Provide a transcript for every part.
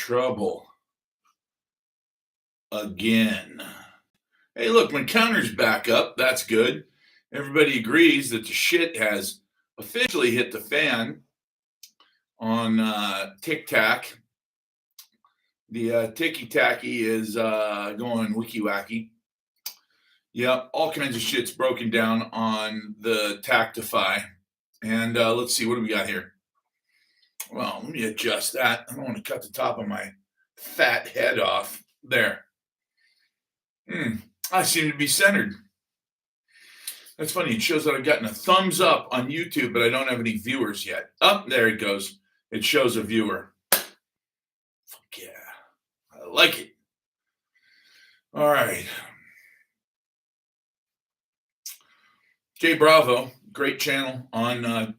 trouble again. Hey, look, my counter's back up. That's good. Everybody agrees that the shit has officially hit the fan on Tic Tac. The Ticky Tacky is going wiki wacky. Yep, all kinds of shit's broken down on the Tactify. And let's see, what do we got here? Well, let me adjust that. I don't want to cut the top of my fat head off. There. I seem to be centered. That's funny. It shows that I've gotten a thumbs up on YouTube, but I don't have any viewers yet. Oh, there it goes. It shows a viewer. Fuck yeah. I like it. All right. Jay Bravo, great channel on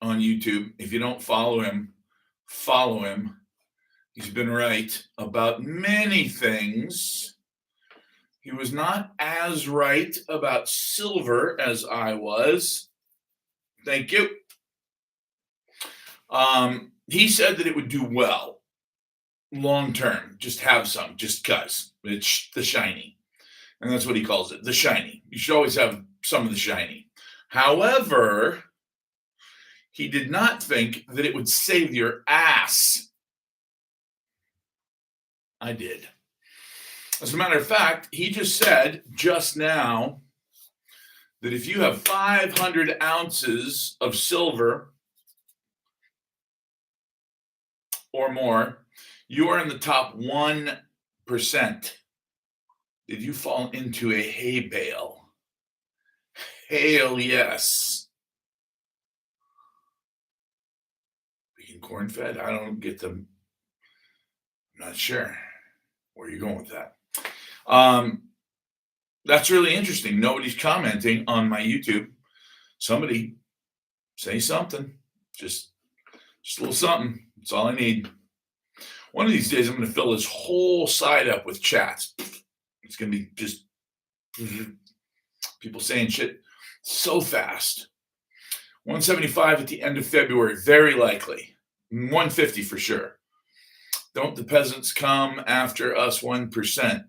YouTube. If you don't follow him, follow him. He's been right about many things. He was not as right about silver as I was. Thank you. He said that it would do well long term. Just have some, just because. It's the shiny. And that's what he calls it, the shiny. You should always have some of the shiny. However, he did not think that it would save your ass. I did. As a matter of fact, he just said just now that if you have 500 ounces of silver or more, you are in the top 1%. Did you fall into a hay bale? Hell yes. Being corn fed? I don't get them. I'm not sure where you're going with that. That's really interesting. Nobody's commenting on my YouTube. Somebody say something. Just a little something. That's all I need. One of these days, I'm going to fill this whole side up with chats. It's going to be just people saying shit so fast. 175 at the end of February, very likely. 150 for sure. Don't the peasants come after us 1%?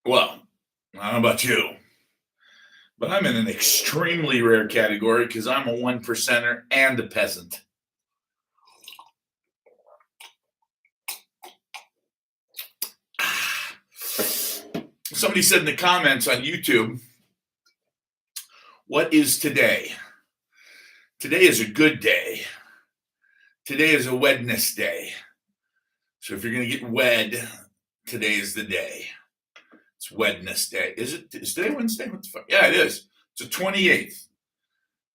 Well, I don't know about you, but I'm in an extremely rare category because I'm a 1%er and a peasant. Somebody said in the comments on YouTube, what is today? Today is a good day. Today is a Wednesday. So if you're going to get wed, today is the day. It's Wednesday. Is today Wednesday? What the fuck? Yeah, it is. It's the 28th.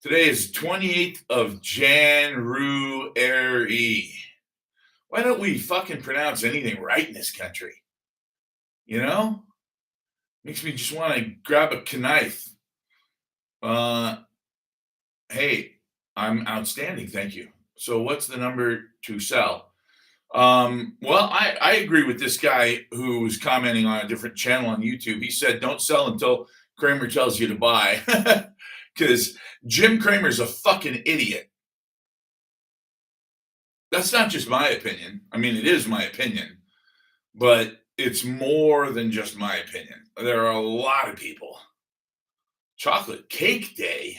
Today is 28th of January. Why don't we fucking pronounce anything right in this country? You know? Makes me just want to grab a knife. Hey, I'm outstanding. Thank you. So what's the number to sell? Well, I agree with this guy who was commenting on a different channel on YouTube. He said, don't sell until Cramer tells you to buy. Because Jim Cramer's a fucking idiot. That's not just my opinion. I mean, it is my opinion. But it's more than just my opinion. There are a lot of people. Chocolate cake day?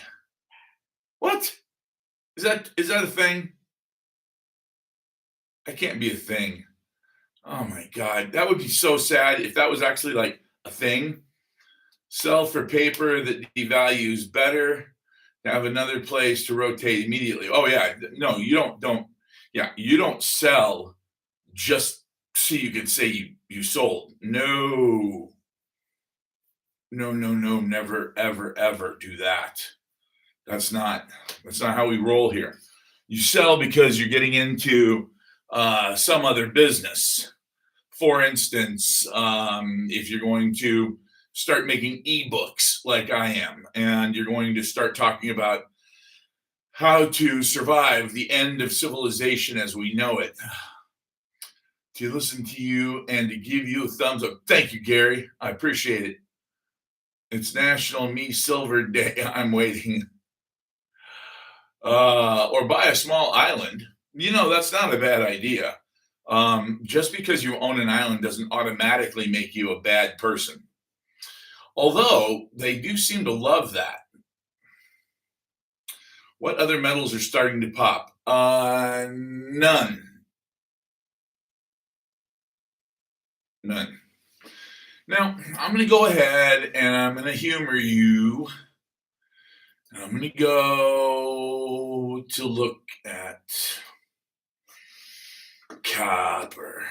What? Is that a thing? That can't be a thing. Oh my God. That would be so sad if that was actually like a thing. Sell for paper that devalues, better to have another place to rotate immediately. Oh yeah. No, you don't. Yeah, you don't sell just so you can say you sold. No, never, ever, ever do that. That's not how we roll here. You sell because you're getting into some other business. For instance, if you're going to start making ebooks like I am, and you're going to start talking about how to survive the end of civilization as we know it, to listen to you and to give you a thumbs up. Thank you, Gary. I appreciate it. It's National Me Silver Day. I'm waiting. Or buy a small island. That's not a bad idea. Just because you own an island doesn't automatically make you a bad person. Although they do seem to love that. What other metals are starting to pop? None. None. Now, I'm going to go ahead and I'm going to humor you. I'm going to go to look at copper.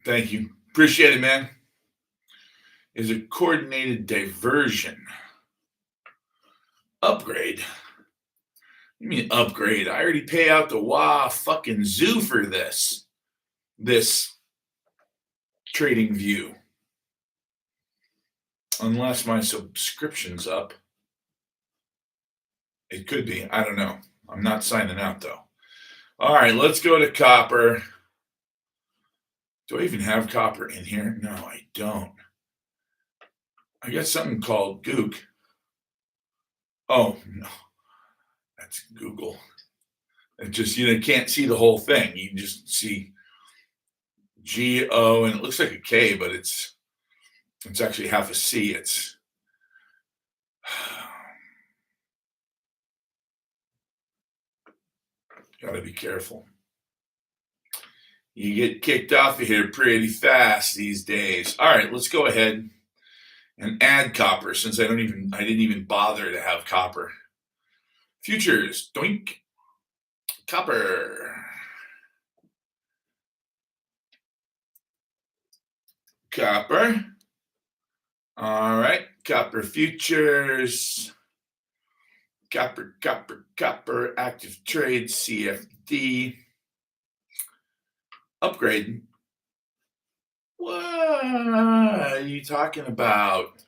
Thank you. Appreciate it, man. Is a coordinated diversion. Upgrade? You mean upgrade? I already pay out the fucking zoo for this trading view. Unless my subscription's up. It could be. I don't know. I'm not signing out though. All right, let's go to copper. Do I even have copper in here? No, I don't. I got something called Gook. Oh, no. That's Google. It just, can't see the whole thing. You just see G-O, and it looks like a K, but it's actually half a C. It's gotta be careful. You get kicked off of here pretty fast these days. All right, let's go ahead and add copper since I didn't even bother to have copper. Futures, doink. Copper. Copper. All right, copper futures. Copper, active trade, CFD. Upgrade. What are you talking about?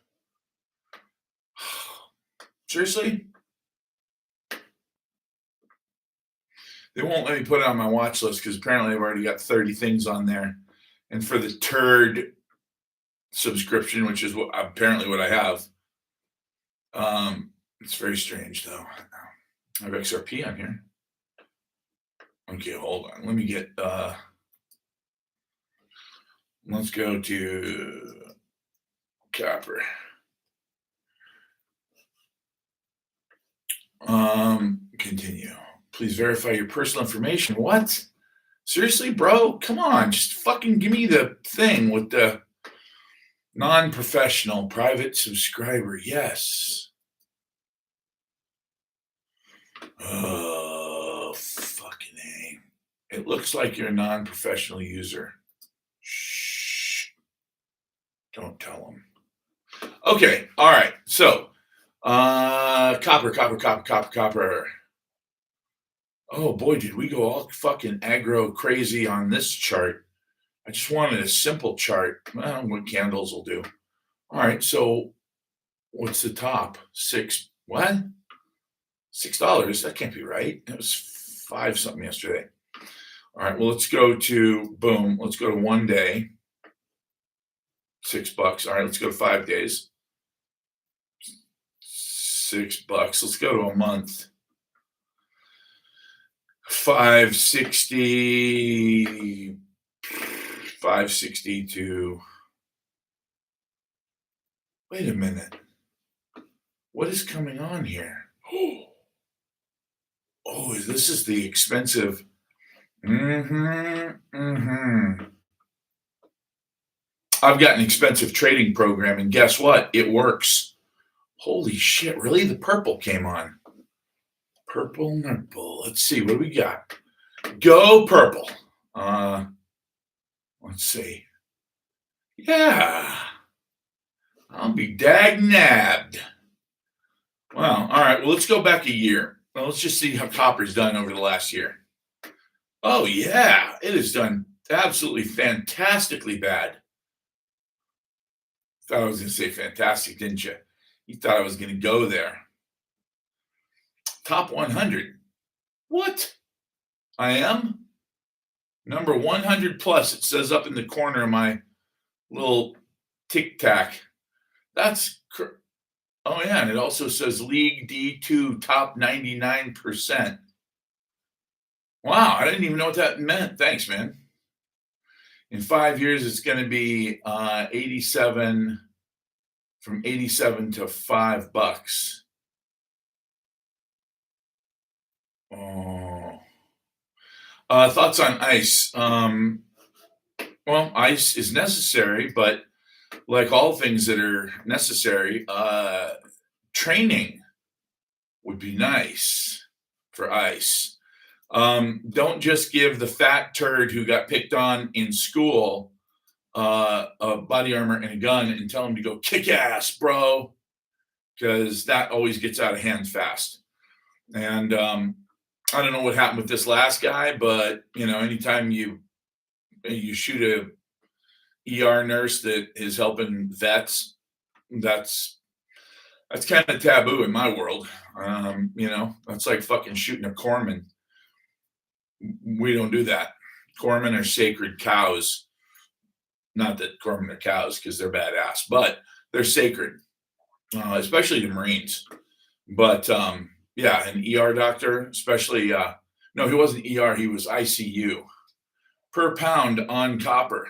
Seriously? They won't let me put it on my watch list because apparently I've already got 30 things on there. And for the turd subscription, which is apparently what I have, it's very strange though. I have XRP on here. Okay, hold on. Let me get let's go to copper. Continue. Please verify your personal information. What? Seriously, bro? Come on, just fucking give me the thing with the non-professional private subscriber. Yes. Oh, fucking A. It looks like you're a non-professional user. Shh. Don't tell them. Okay, all right. So, copper. Oh boy, did we go all fucking aggro crazy on this chart. I just wanted a simple chart. Well, what candles will do. All right, so what's the top? What? $6? That can't be right. It was 5 something yesterday. All right, well, let's go to 1 day. $6. All right, let's go to 5 days. $6. Let's go to a month. 560 to. Wait a minute. What is coming on here? Oh, this is the expensive. I've got an expensive trading program, and guess what? It works. Holy shit, really? The purple came on. Purple. Let's see, what do we got? Go purple. Let's see. Yeah. I'll be dag nabbed. Wow. All right. Well, let's go back a year. Well, let's just see how copper's done over the last year. Oh, yeah. It has done absolutely fantastically bad. Thought I was going to say fantastic, didn't you? You thought I was going to go there. Top 100. What? I am? Number 100 plus. It says up in the corner of my little tic tac. That's Oh yeah, and it also says League D2 top 99%. Wow, I didn't even know what that meant. Thanks, man. In 5 years, it's going to be 87 from 87 to $5. Oh, thoughts on ice? Well, ice is necessary, but like all things that are necessary, training would be nice for ice. Don't just give the fat turd who got picked on in school a body armor and a gun and tell him to go kick ass, bro, because that always gets out of hand fast. And I don't know what happened with this last guy, but anytime you shoot a ER nurse that is helping vets, that's kind of taboo in my world. That's like fucking shooting a corpsman. We don't do that. Corpsmen are sacred cows. Not that corpsmen are cows because they're badass, but they're sacred, especially the Marines. But yeah, an ER doctor, especially, no, he wasn't ER, he was ICU. Per pound on copper.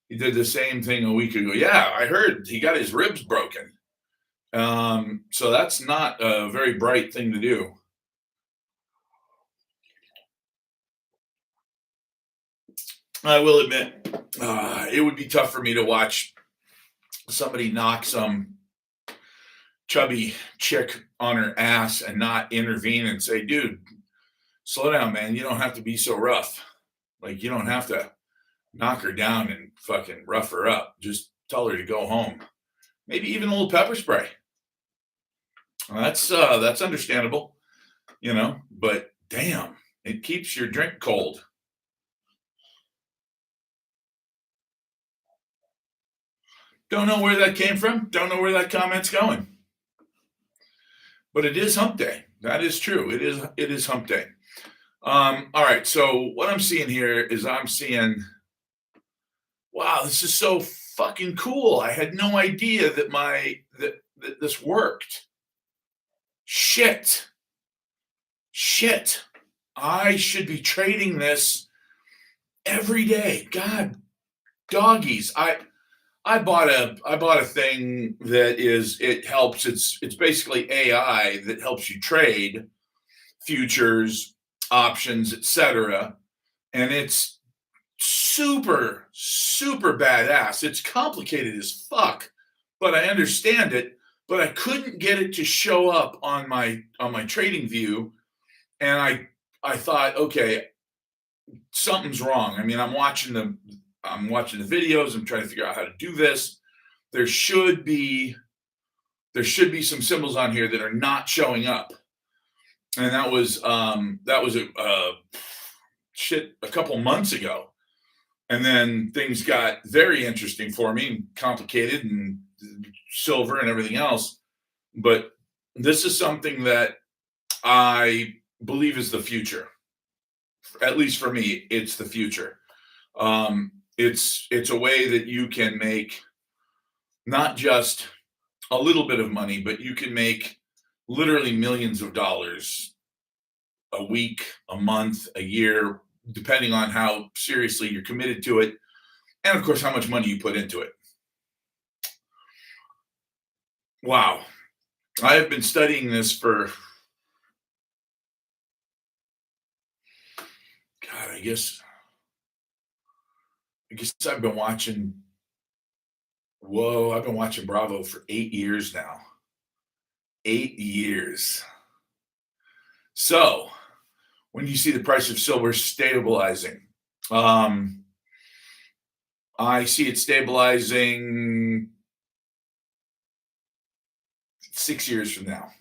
He did the same thing a week ago. Yeah, I heard he got his ribs broken. So that's not a very bright thing to do. I will admit, it would be tough for me to watch somebody knock some chubby chick on her ass and not intervene and say, dude, slow down, man. You don't have to be so rough. Like, you don't have to knock her down and fucking rough her up. Just tell her to go home. Maybe even a little pepper spray. That's understandable, but damn, it keeps your drink cold. Don't know where that came from. Don't know where that comment's going. But it is hump day. That is true. It is hump day. All right. So what I'm seeing here is I'm seeing, wow, this is so fucking cool. I had no idea that this worked. Shit. I should be trading this every day. God, doggies. I bought a thing that it helps. It's basically AI that helps you trade futures, options, etc. And it's super, super badass. It's complicated as fuck, but I understand it. But I couldn't get it to show up on my trading view. And I thought, okay, something's wrong. I mean, I'm watching the videos. I'm trying to figure out how to do this. There should be some symbols on here that are not showing up. And that was a couple months ago. And then things got very interesting for me, complicated and silver and everything else. But this is something that I believe is the future. At least for me, it's the future. It's a way that you can make not just a little bit of money, but you can make literally millions of dollars a week, a month, a year, depending on how seriously you're committed to it. And of course, how much money you put into it. Wow. I have been studying this for, God, I guess I've been watching, I've been watching Bravo for 8 years now. 8 years. So when you see the price of silver stabilizing, I see it stabilizing 6 years from now.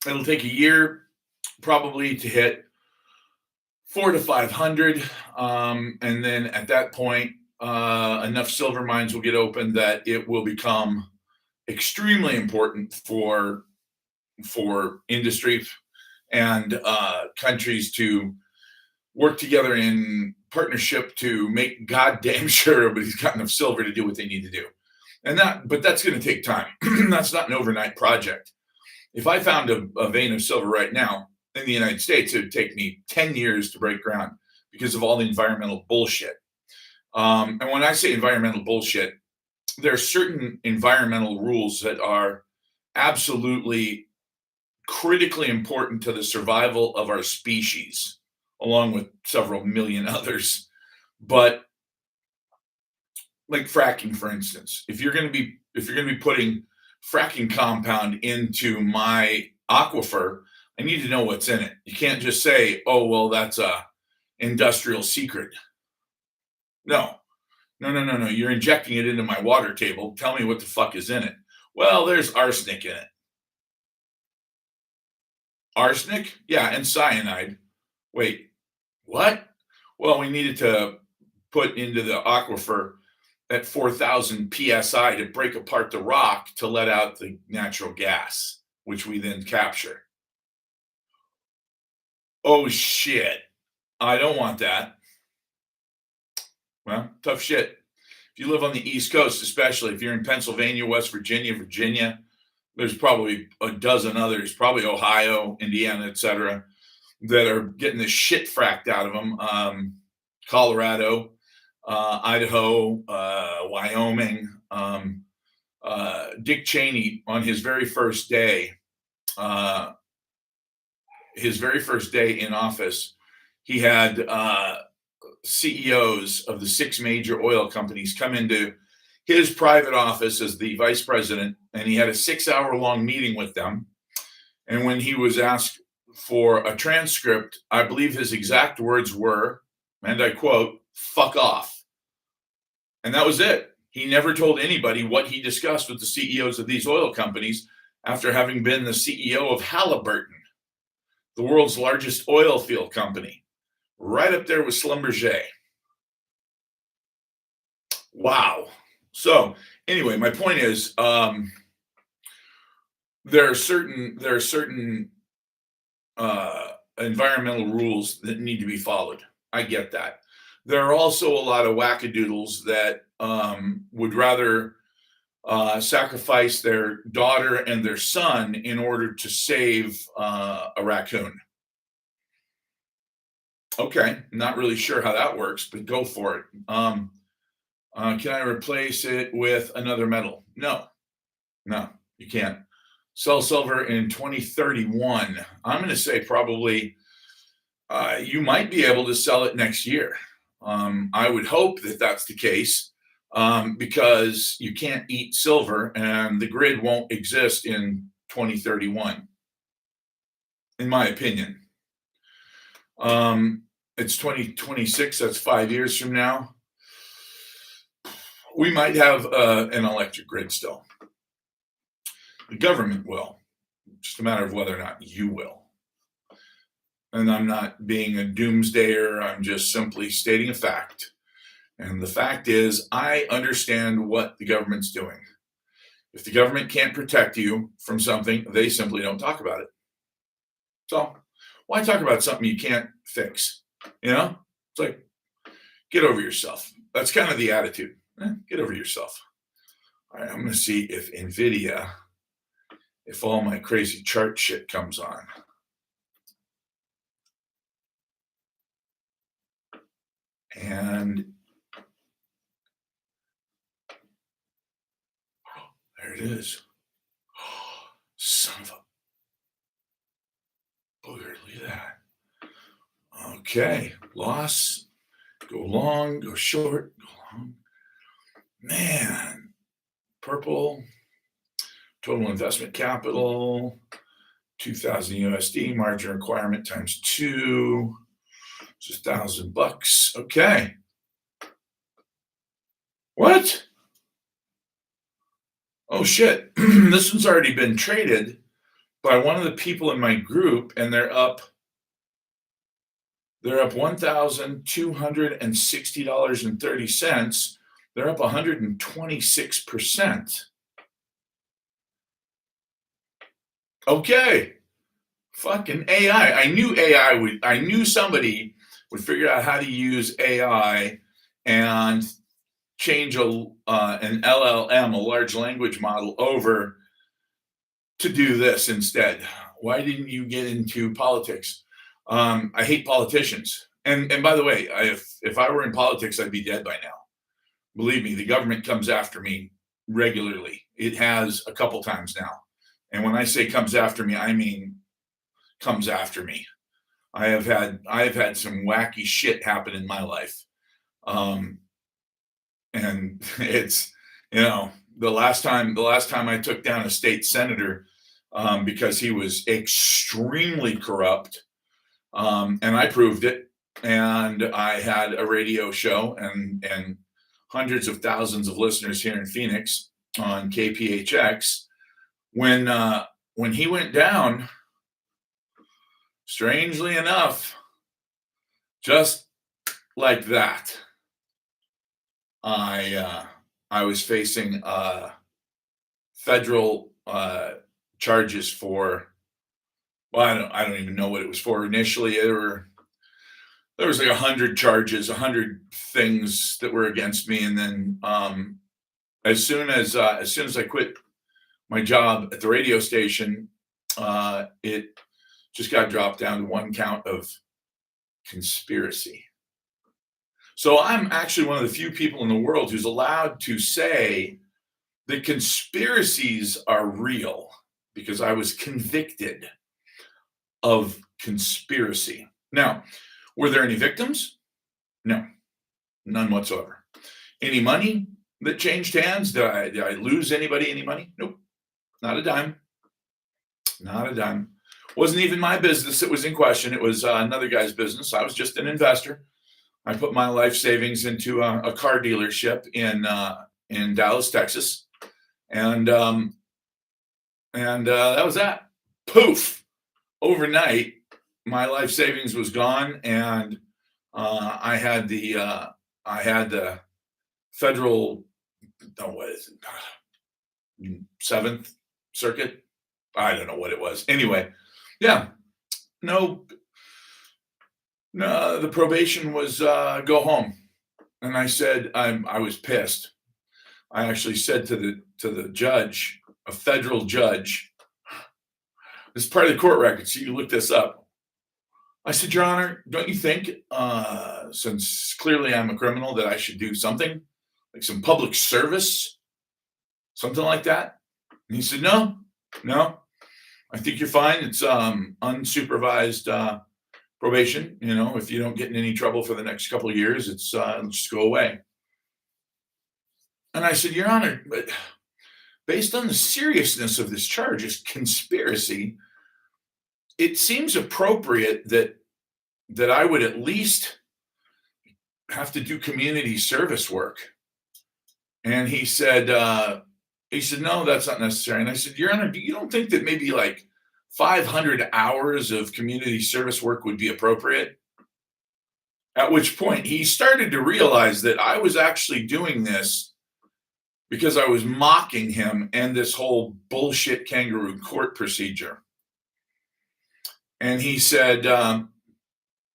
It'll take a year probably to hit 400 to 500. And then at that point, enough silver mines will get open that it will become extremely important for industry and countries to work together in partnership to make goddamn sure everybody's got enough silver to do what they need to do. But that's going to take time. That's not an overnight project. If I found a vein of silver right now in the United States, it would take me 10 years to break ground because of all the environmental bullshit. And when I say environmental bullshit, there are certain environmental rules that are absolutely critically important to the survival of our species, along with several million others. But like fracking, for instance, if you're going to be putting fracking compound into my aquifer, I need to know what's in it. You can't just say, "Oh, well, that's a industrial secret." No, no. You're injecting it into my water table. Tell me what the fuck is in it. Well, there's arsenic in it. Arsenic? Yeah, and cyanide. Wait, what? Well, we needed to put into the aquifer at 4,000 psi to break apart the rock to let out the natural gas, which we then capture. Oh shit. I don't want that. Well, tough shit. If you live on the East Coast, especially if you're in Pennsylvania, West Virginia, there's probably a dozen others, probably Ohio, Indiana, etc., that are getting the shit fracked out of them. Colorado, Idaho, Wyoming. Dick Cheney, on his very first day in office, he had CEOs of the 6 major oil companies come into his private office as the vice president, and he had a 6-hour-long meeting with them. And when he was asked for a transcript, I believe his exact words were, and I quote, "Fuck off." And that was it. He never told anybody what he discussed with the CEOs of these oil companies after having been the CEO of Halliburton, the world's largest oil field company, right up there with Schlumberger. Wow. So anyway, my point is, there are certain environmental rules that need to be followed. I get that. There are also a lot of wackadoodles that would rather sacrifice their daughter and their son in order to save a raccoon. Okay, not really sure how that works, but go for it. Can I replace it with another metal? No, you can't. Sell silver in 2031. I'm going to say probably you might be able to sell it next year. I would hope that that's the case because you can't eat silver and the grid won't exist in 2031, in my opinion. It's 2026, that's 5 years from now. We might have an electric grid still. The government will. Just a matter of whether or not you will. And I'm not being a doomsdayer, I'm just simply stating a fact. And the fact is, I understand what the government's doing. If the government can't protect you from something, they simply don't talk about it. So why talk about something you can't fix? You know, it's like, get over yourself. That's kind of the attitude. Get over yourself. All right, I'm going to see if NVIDIA, if all my crazy chart shit comes on. And there it is. Son of a booger, look at that. Okay, loss, go long, go short, go long. Man, purple, total investment capital, 2,000 USD, margin requirement times 2, just $1,000. Okay. What? Oh shit, this one's already been traded by one of the people in my group, and they're up $1,260.30. They're up 126%. Okay. Fucking AI. I knew somebody would figure out how to use AI and change an LLM, a large language model, over to do this instead? Why didn't you get into politics? I hate politicians. And by the way, if I were in politics, I'd be dead by now. Believe me, the government comes after me regularly. It has a couple times now. And when I say comes after me, I mean comes after me. I have had some wacky shit happen in my life. And it's, the last time I took down a state senator, because he was extremely corrupt, and I proved it. And I had a radio show and hundreds of thousands of listeners here in Phoenix on KPHX. When he went down, strangely enough, just like that, I was facing federal charges for, well, I don't even know what it was for initially. There was like 100 charges, 100 things that were against me, and then as soon as I quit my job at the radio station, it just got dropped down to one count of conspiracy. So I'm actually one of the few people in the world who's allowed to say that conspiracies are real, because I was convicted of conspiracy. Now, were there any victims? No, none whatsoever. Any money that changed hands? Did I lose anybody any money? Nope, not a dime. Not a dime. Wasn't even my business that was in question. It was another guy's business. I was just an investor. I put my life savings into a car dealership in Dallas, Texas, and that was that. Poof! Overnight, my life savings was gone, and I had the federal, what is it, Seventh Circuit? I don't know what it was. Anyway, yeah, no, the probation was go home, and I said I was pissed. I actually said to the judge, a federal judge, this is part of the court record, so you can look this up. I said, Your Honor, don't you think, since clearly I'm a criminal, that I should do something, like some public service, something like that? And he said, no, I think you're fine. It's unsupervised probation. If you don't get in any trouble for the next couple of years, it's just go away. And I said, Your Honor, but based on the seriousness of this charge, is conspiracy, it seems appropriate that I would at least have to do community service work. And he said, no, that's not necessary. And I said, Your Honor, you don't think that maybe like 500 hours of community service work would be appropriate? At which point he started to realize that I was actually doing this because I was mocking him and this whole bullshit kangaroo court procedure. And he said,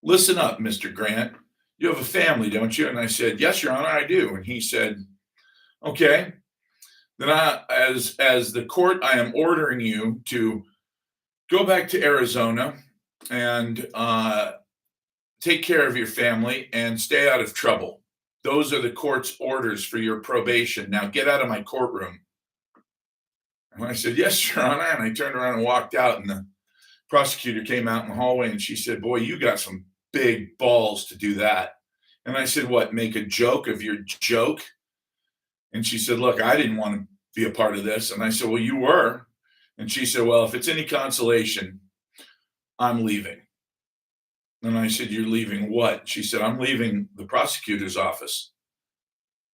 listen up, Mr. Grant. You have a family, don't you? And I said, yes, Your Honor, I do. And he said, okay. Then as the court, I am ordering you to go back to Arizona and take care of your family and stay out of trouble. Those are the court's orders for your probation. Now get out of my courtroom. And I said, yes, Your Honor. And I turned around and walked out, and the prosecutor came out in the hallway, and she said, boy, you got some big balls to do that. And I said, what, make a joke of your joke? And she said, look, I didn't want to be a part of this. And I said, well, you were. And she said, well, if it's any consolation, I'm leaving. And I said, you're leaving what? She said, I'm leaving the prosecutor's office.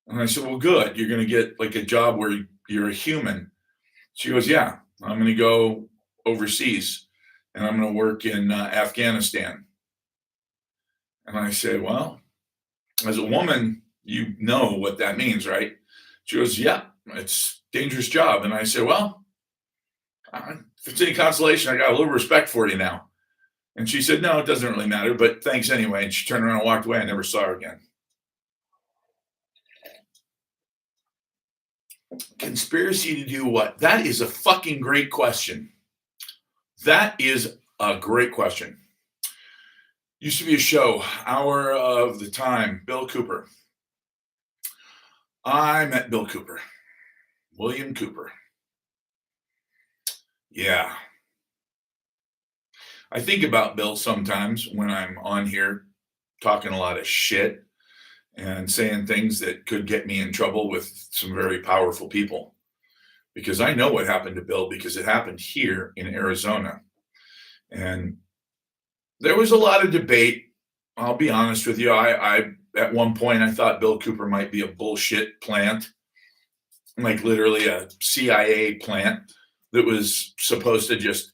And I said, well, good. You're going to get like a job where you're a human. She goes, yeah, I'm going to go overseas and I'm going to work in Afghanistan. And I said, well, as a woman, you know what that means, right? She goes, yeah, it's a dangerous job. And I said, well, if it's any consolation, I got a little respect for you now. And she said, no, it doesn't really matter, but thanks anyway. And she turned around and walked away. I never saw her again. Conspiracy to do what? That is a fucking great question. That is a great question. Used to be a show, Hour of the Time, Bill Cooper. I met Bill Cooper, William Cooper. Yeah. I think about Bill sometimes when I'm on here talking a lot of shit and saying things that could get me in trouble with some very powerful people. Because I know what happened to Bill because it happened here in Arizona. And there was a lot of debate. I'll be honest with you. I at one point I thought Bill Cooper might be a bullshit plant, like literally a CIA plant that was supposed to just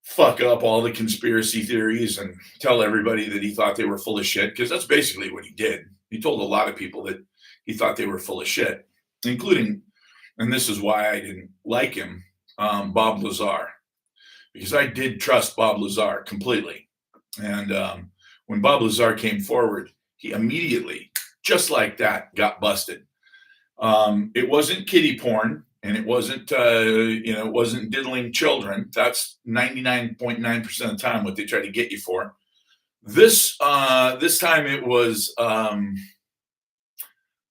fuck up all the conspiracy theories and tell everybody that he thought they were full of shit, because that's basically what he did. He told a lot of people that he thought they were full of shit, including, and this is why I didn't like him, Bob Lazar, because I did trust Bob Lazar completely. And when Bob Lazar came forward, he immediately, just like that, got busted. It wasn't kiddie porn, and it wasn't, it wasn't diddling children. That's 99.9% of the time what they try to get you for. This time it was, I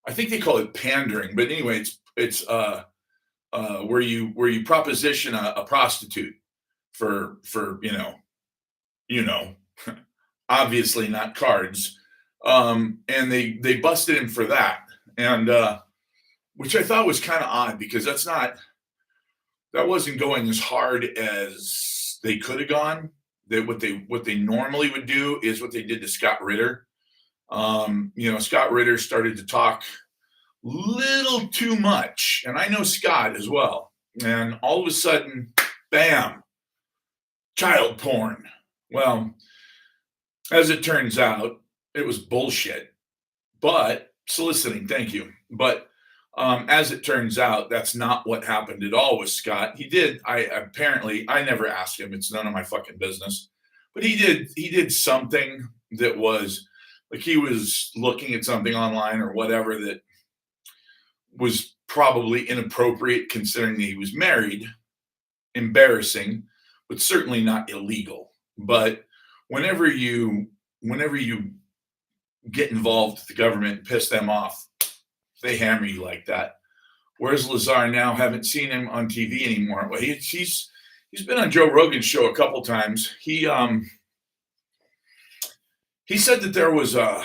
think they call it pandering, but anyway, it's where you proposition a prostitute for obviously not cards, and they busted him for that, and which I thought was kind of odd because that wasn't going as hard as they could have gone. What they normally would do is what they did to Scott Ritter. Scott Ritter started to talk little too much, and I know Scott as well. And all of a sudden, bam, child porn. Well, as it turns out, it was bullshit. But soliciting, thank you. But as it turns out, that's not what happened at all with Scott. I never asked him. It's none of my fucking business. But he did something that was like he was looking at something online or whatever that was probably inappropriate considering that he was married, embarrassing, but certainly not illegal. But whenever you get involved with the government and piss them off, they hammer you like that. Where's Lazar now? Haven't seen him on TV anymore. Well, he's been on Joe Rogan's show a couple times. He said that there was an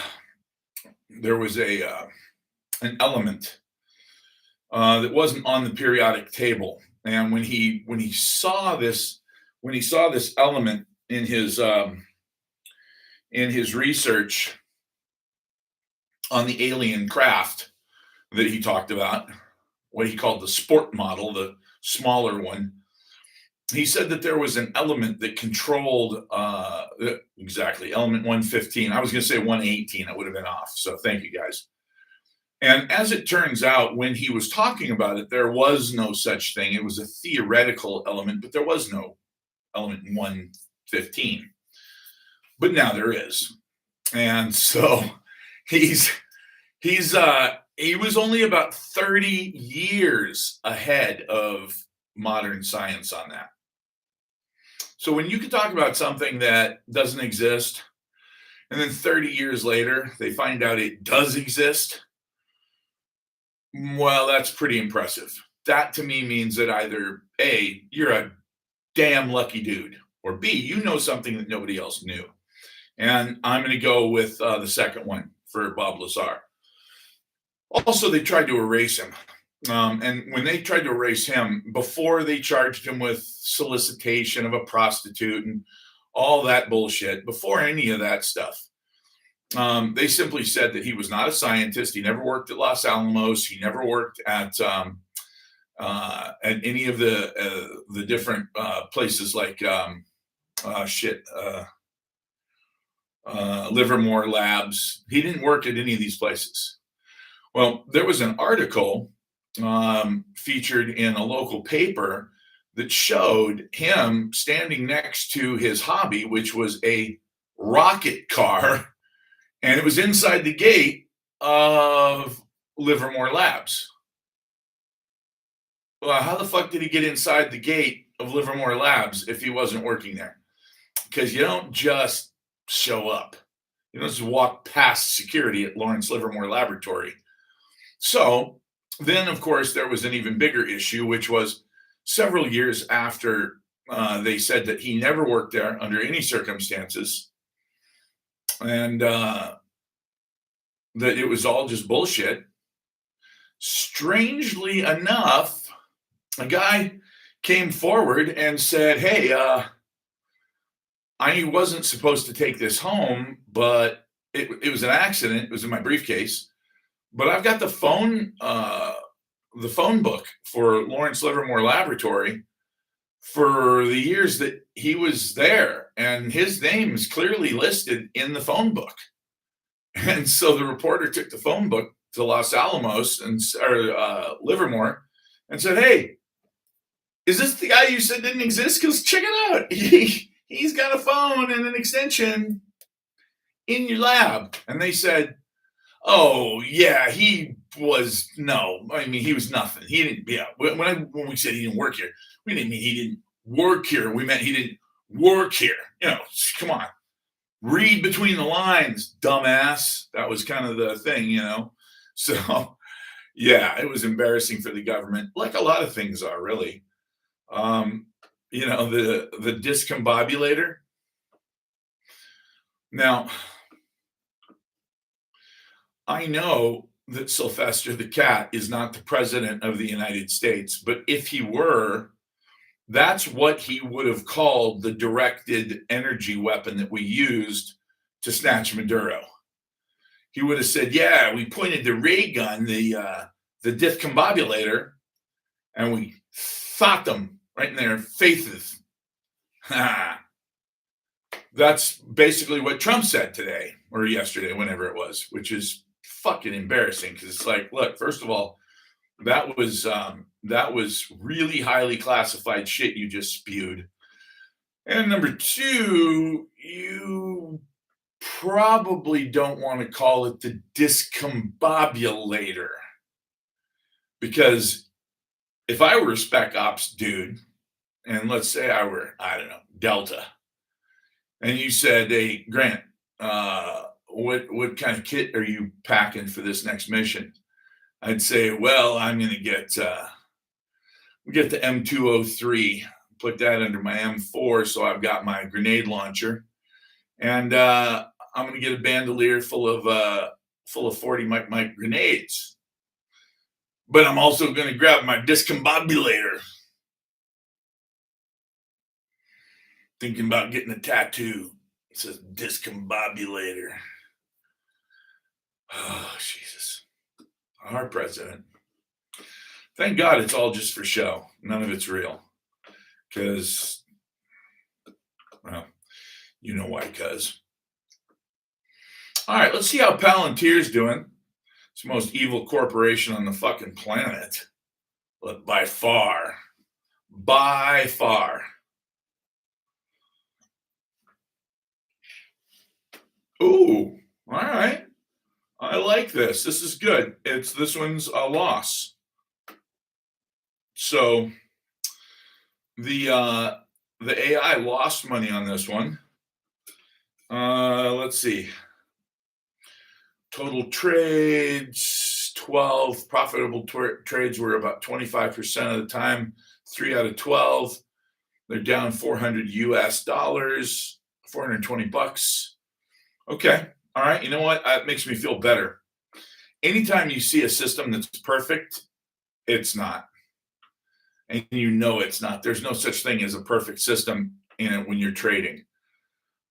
element that wasn't on the periodic table, and when he saw this element in his research on the alien craft that he talked about, what he called the sport model, the smaller one. He said that there was an element that controlled exactly element 115. I was going to say 118. I would have been off. So thank you guys. And as it turns out, when he was talking about it, there was no such thing. It was a theoretical element, but there was no element 115. But now there is. And so he was only about 30 years ahead of modern science on that. So when you can talk about something that doesn't exist, and then 30 years later, they find out it does exist, well, that's pretty impressive. That to me means that either A, you're a damn lucky dude, or B, you know something that nobody else knew. And I'm going to go with the second one for Bob Lazar. Also, they tried to erase him. And when they tried to erase him, before they charged him with solicitation of a prostitute and all that bullshit, before any of that stuff, they simply said that he was not a scientist. He never worked at Los Alamos. He never worked at any of the different places like Livermore Labs. He didn't work at any of these places. Well, there was an article featured in a local paper that showed him standing next to his hobby, which was a rocket car, and it was inside the gate of Livermore Labs. Well, how the fuck did he get inside the gate of Livermore Labs if he wasn't working there? Because you don't just show up. You don't just walk past security at Lawrence Livermore Laboratory. So then, of course, there was an even bigger issue, which was several years after they said that he never worked there under any circumstances, and that it was all just bullshit. Strangely enough, a guy came forward and said, "Hey, I wasn't supposed to take this home, but it was an accident. It was in my briefcase. But I've got the phone book for Lawrence Livermore Laboratory for the years that he was there, and his name is clearly listed in the phone book." And so the reporter took the phone book to Los Alamos or Livermore and said, "Hey, is this the guy you said didn't exist? Because check it out. He's got a phone and an extension in your lab." And they said, "Oh yeah, he was no. I mean, he was nothing. He didn't. Yeah, when we said he didn't work here, we didn't mean he didn't work here. We meant he didn't work here. You know, come on, read between the lines, dumbass." That was kind of the thing, you know. So yeah, it was embarrassing for the government, like a lot of things are really. You know, the discombobulator. Now, I know that Sylvester the Cat is not the president of the United States, but if he were, that's what he would have called the directed energy weapon that we used to snatch Maduro. He would have said, "Yeah, we pointed the ray gun, the discombobulator, and we thought them right in their faces." That's basically what Trump said today or yesterday, whenever it was, which is fucking embarrassing because it's like, look, first of all, that was really highly classified shit you just spewed, and number two, you probably don't want to call it the discombobulator because if I were a spec ops dude, and let's say I were, I don't know, Delta, and you said, "Hey, Grant, what kind of kit are you packing for this next mission?" I'd say, "Well, I'm going to get the M203, put that under my M4, so I've got my grenade launcher, and I'm going to get a bandolier full of 40 Mike grenades. But I'm also going to grab my discombobulator." Thinking about getting a tattoo. It says discombobulator. Oh, Jesus. Our president. Thank God it's all just for show. None of it's real. Because, well, you know why, cuz. All right, let's see how Palantir's doing. It's the most evil corporation on the fucking planet. But by far. By far. Ooh, all right. I like this. This is good. This one's a loss. So the AI lost money on this one. Let's see. Total trades, 12 profitable trades were about 25% of the time, 3 out of 12. They're down 400 US dollars, 420 bucks. Okay. All right. You know what? That makes me feel better. Anytime you see a system that's perfect, it's not. And you know it's not. There's no such thing as a perfect system in it when you're trading.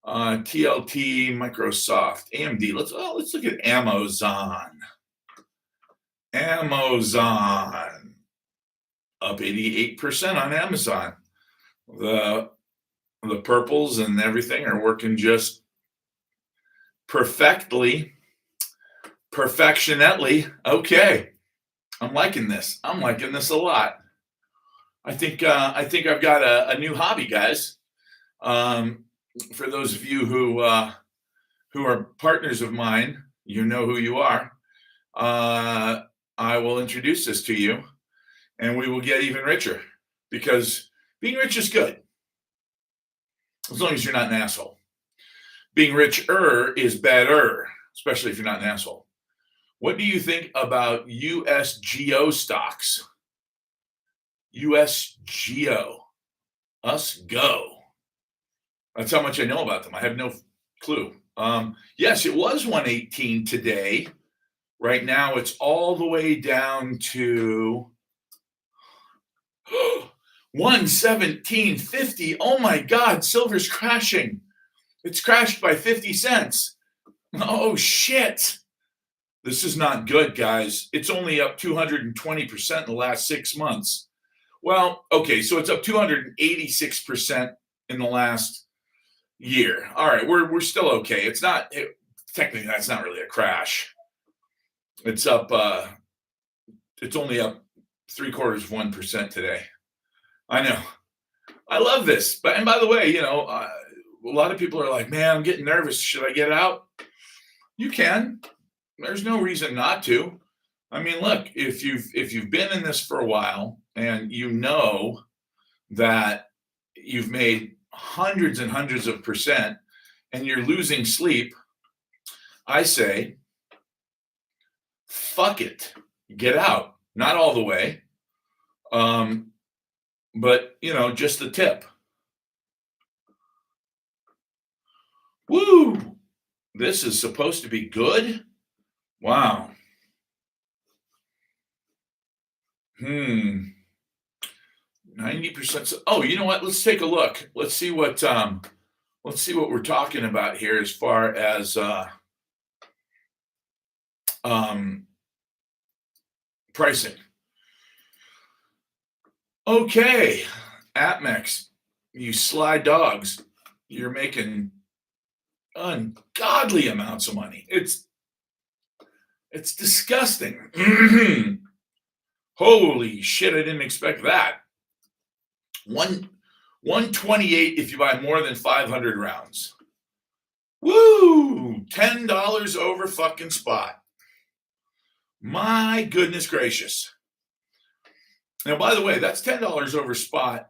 TLT, Microsoft, AMD. Let's look at Amazon. Amazon up 88% on Amazon. The purples and everything are working just perfectionately. Okay. I'm liking this. I'm liking this a lot. I think I've got a new hobby, guys. For those of you who are partners of mine, you know who you are. I will introduce this to you. and we will get even richer, because being rich is good as long as you're not an asshole. Being richer is better, especially if you're not an asshole. What do you think about USGO stocks? USGO. Us go. That's how much I know about them. I have no clue. Yes, it was 118 today. Right now, it's all the way down to 117.50. Oh my God, silver's crashing. It's crashed by 50 cents. Oh shit. This is not good, guys. It's only up 220% in the last 6 months. Well, okay, so it's up 286% in the last year. All right, we're still okay. It's not technically, that's not really a crash. It's up it's only up 0.75% today. I know. I love this. And by the way, a lot of people are like, "Man, I'm getting nervous. Should I get out?" You can. There's no reason not to. I mean, look, if you've been in this for a while and you know that you've made hundreds and hundreds of percent and you're losing sleep, I say, fuck it. Get out. Not all the way. But just the tip. Woo! This is supposed to be good? Wow. 90%. Oh, you know what? Let's take a look. Let's see what we're talking about here as far as pricing. Okay, APMEX, you sly dogs, you're making ungodly amounts of money. It's disgusting. Holy shit, I didn't expect that. 128 if you buy more than 500 rounds. Woo! $10 over fucking spot. My goodness gracious. Now, by the way, that's $10 over spot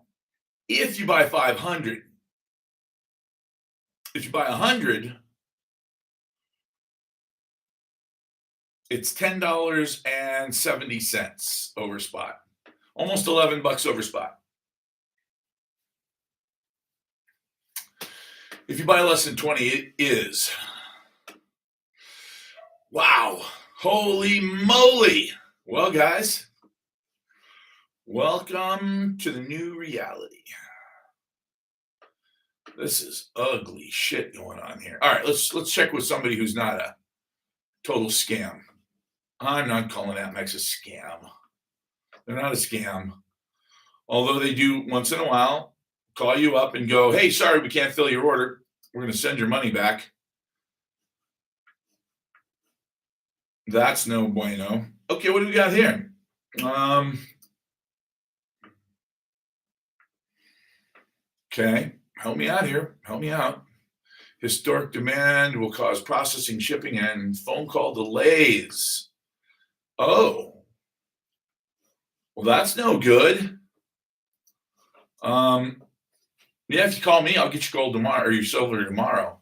if you buy 500. If you buy 100, it's $10.70 over spot. Almost $11 over spot. If you buy less than 20, it is. Wow. Holy moly. Well, guys, welcome to the new reality. This is ugly shit going on here. All right, let's check with somebody who's not a total scam. I'm not calling APMEX a scam. They're not a scam. Although they do once in a while call you up and go, "Hey, sorry, we can't fill your order. We're going to send your money back." That's no bueno. Okay, what do we got here? Okay, help me out here. Help me out. Historic demand will cause processing, shipping, and phone call delays. Oh, well, that's no good. Yeah, if you call me, I'll get your gold tomorrow or your silver tomorrow.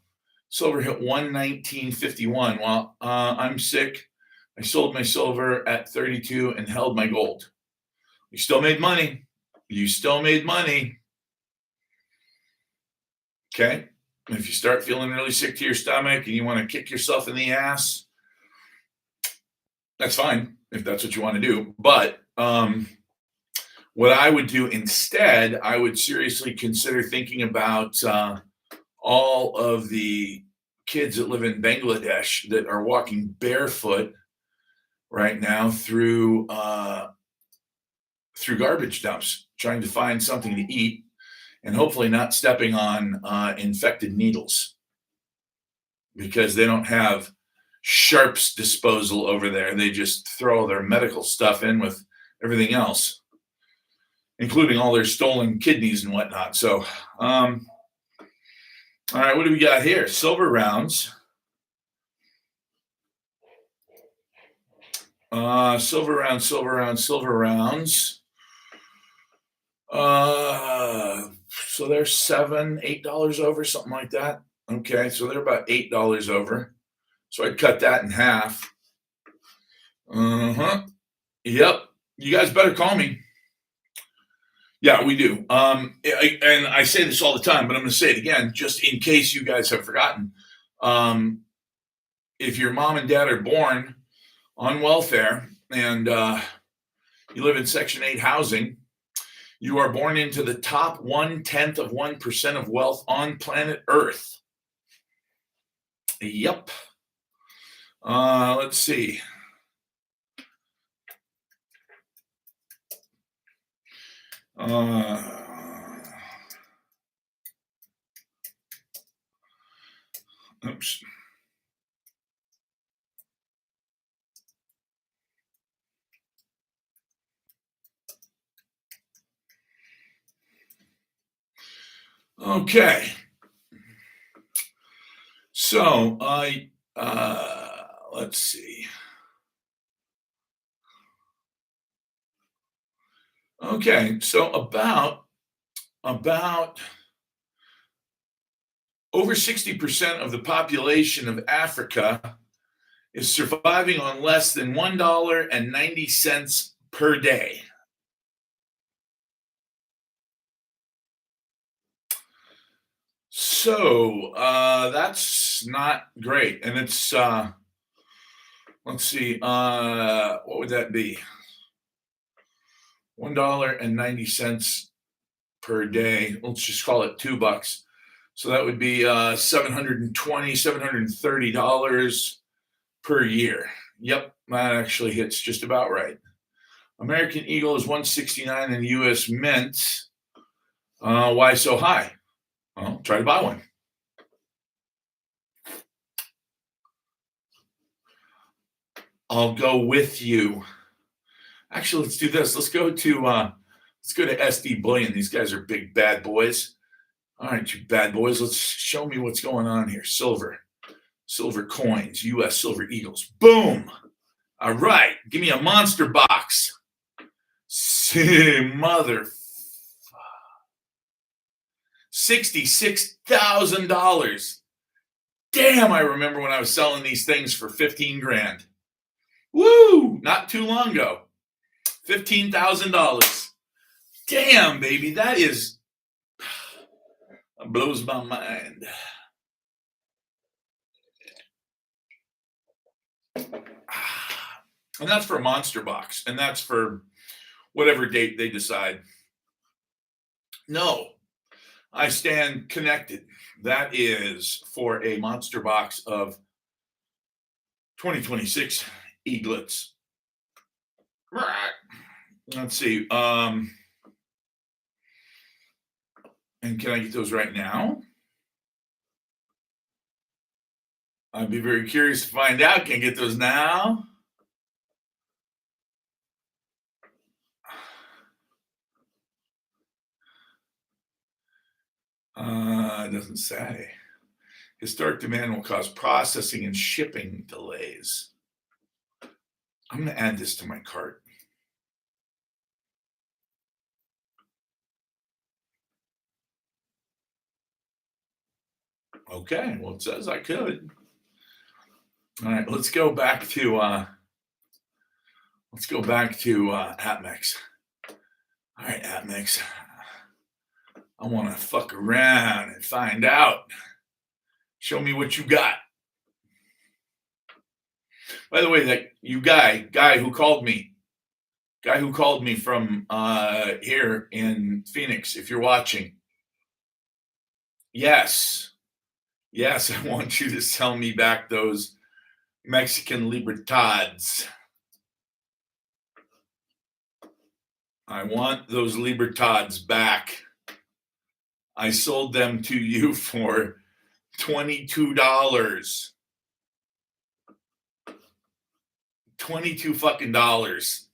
Silver hit 119.51. Well, I'm sick. I sold my silver at 32 and held my gold. You still made money. You still made money. Okay. If you start feeling really sick to your stomach and you want to kick yourself in the ass, that's fine if that's what you want to do. But what I would do instead, I would seriously consider thinking about all of the kids that live in Bangladesh that are walking barefoot right now through garbage dumps, trying to find something to eat, and hopefully not stepping on infected needles, because they don't have sharps disposal over there. They just throw their medical stuff in with everything else, including all their stolen kidneys and whatnot. So, all right, what do we got here? Silver rounds. Silver rounds. So they're $7, $8 over, something like that. Okay, so they're about $8 over. So I'd cut that in half. Uh-huh. Yep. You guys better call me. Yeah, we do. And I say this all the time, but I'm going to say it again, just in case you guys have forgotten. Um, if your mom and dad are born on welfare and you live in Section 8 housing, you are born into the top 0.1% of wealth on planet Earth. Yep. Let's see. Oops. Okay. So let's see. Okay, so about over 60% of the population of Africa is surviving on less than $1.90 per day. So that's not great. And it's let's see, what would that be? $1.90 per day. Let's just call it $2. So that would be $720, $730 per year. Yep, that actually hits just about right. American Eagle is 169 in the US Mint. Why so high? Well, try to buy one. I'll go with you. Actually, let's do this. Let's go to SD Bullion. These guys are big bad boys. All right, you bad boys. Let's show me what's going on here. Silver coins, US Silver Eagles. Boom. All right, give me a monster box. Mother. $66,000. Damn, I remember when I was selling these things for 15 grand. Woo! Not too long ago. $15,000. Damn, baby, that blows my mind. And that's for a monster box, and that's for whatever date they decide. No, I stand connected. That is for a monster box of 2026 Eaglets. Let's see. And can I get those right now? I'd be very curious to find out. Can I get those now? It doesn't say. Historic demand will cause processing and shipping delays. I'm going to add this to my cart. Okay, well, it says I could. All right, let's go back to APMEX. All right, APMEX. I want to fuck around and find out. Show me what you got. By the way, that you guy who called me from here in Phoenix, if you're watching, yes, I want you to sell me back those Mexican Libertads. I want those Libertads back. I sold them to you for $22. $22 fucking dollars.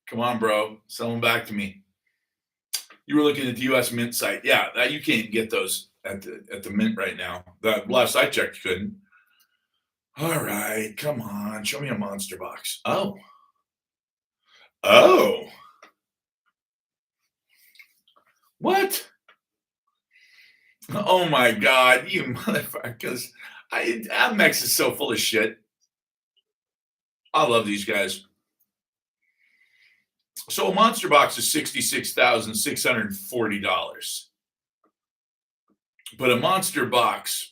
Come on, bro. Sell them back to me. You were looking at the US Mint site. Yeah, you can't get those at the Mint right now. The last I checked, you couldn't. All right, come on. Show me a monster box. Oh. What? Oh my God, you motherfuckers. Amex is so full of shit. I love these guys. So a monster box is $66,640. But a monster box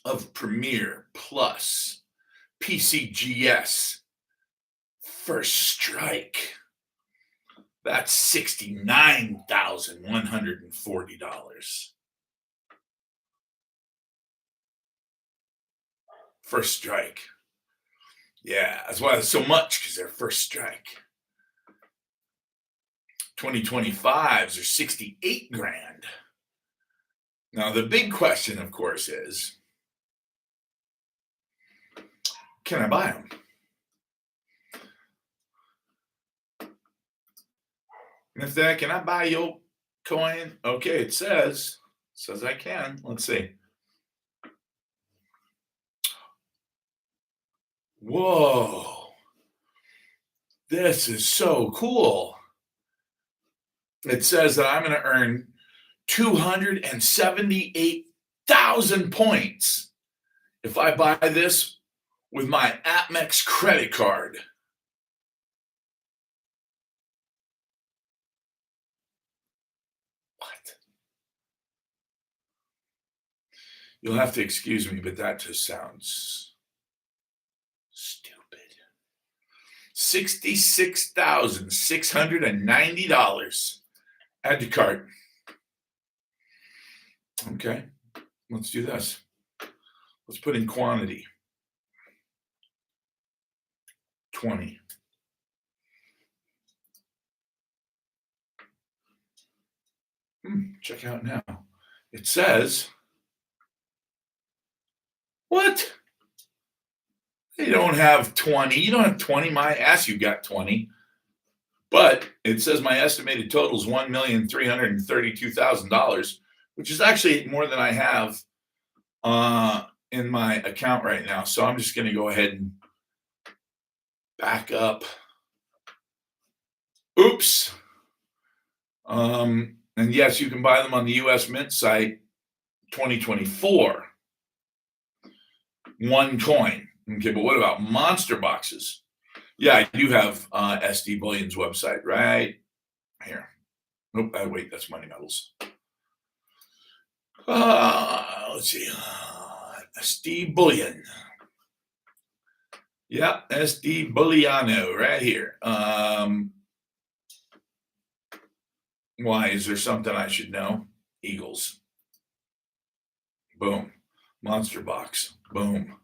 of Premier Plus PCGS First Strike, that's $69,140. First Strike. Yeah, that's why it's so much, because they're First Strike. 2025s are 68 grand. Now, the big question, of course, is, can I buy them? And if that, can I buy your coin? Okay, it says I can. Let's see. Whoa. This is so cool. It says that I'm going to earn 278,000 points if I buy this with my Amex credit card. What? You'll have to excuse me, but that just sounds stupid. $66,690. Add to cart. Okay, let's do this. Let's put in quantity. 20. Check out now. It says, what? You don't have 20. You don't have 20. My ass, you got 20. But it says my estimated total is $1,332,000, which is actually more than I have in my account right now. So I'm just going to go ahead and back up. Oops. And yes, you can buy them on the US Mint site, 2024. One coin. Okay, but what about monster boxes? Yeah, I do have SD Bullion's website right here. Nope, wait, that's Money Metals. Let's see. SD Bullion. Yeah, SD Bulliano right here. Why? Is there something I should know? Eagles. Boom. Monster box. Boom.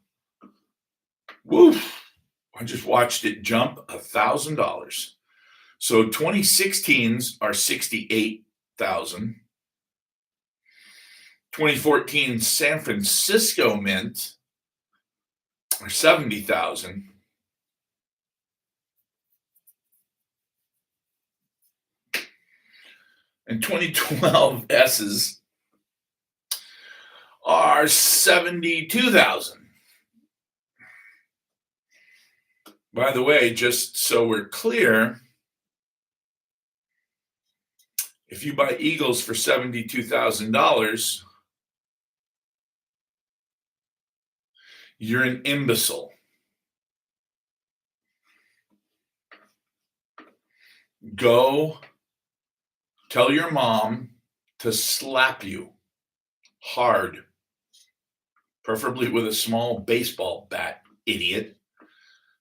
Woof. I just watched it jump $1,000. So 2016s are 68,000. 2014 San Francisco Mint are 70,000. And 2012 S's are 72,000. By the way, just so we're clear, if you buy Eagles for $72,000, you're an imbecile. Go tell your mom to slap you hard, preferably with a small baseball bat, idiot.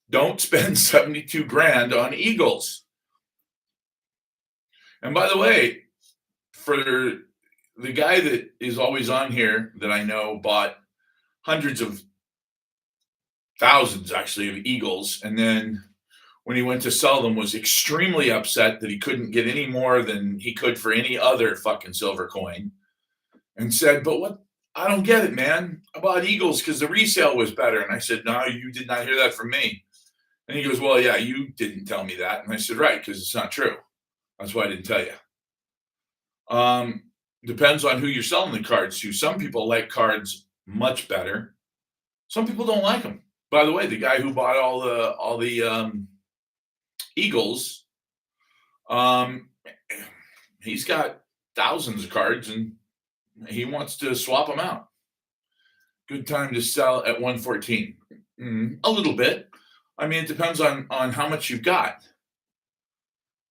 Don't spend 72 grand on Eagles. And by the way, for the guy that is always on here that I know bought hundreds of thousands actually of Eagles, and then when he went to sell them was extremely upset that he couldn't get any more than he could for any other fucking silver coin, and said, but what, I don't get it, man. I bought Eagles because the resale was better. And I said, no, you did not hear that from me. And he goes, well, yeah, you didn't tell me that. And I said, right, because it's not true. That's why I didn't tell you. Depends on who you're selling the cards to. Some people like cards much better. Some people don't like them. By the way, the guy who bought all the Eagles, He's got thousands of cards and he wants to swap them out. Good time to sell at 114. A little bit. I mean, it depends on how much you've got.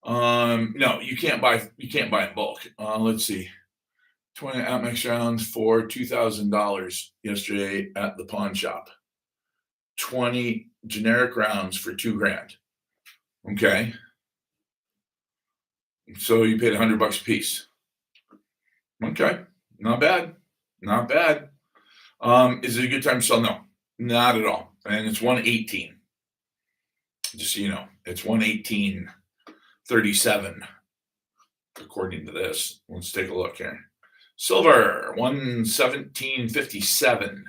No, you can't buy in bulk. Let's see. 20 Atmex rounds for $2,000 yesterday at the pawn shop. 20 generic rounds for $2,000. Okay. So you paid $100 a piece. Okay. Not bad. Not bad. Is it a good time to sell? No, not at all. And it's 118. Just so you know, it's 118.37 according to this. Let's take a look here. Silver 117.57.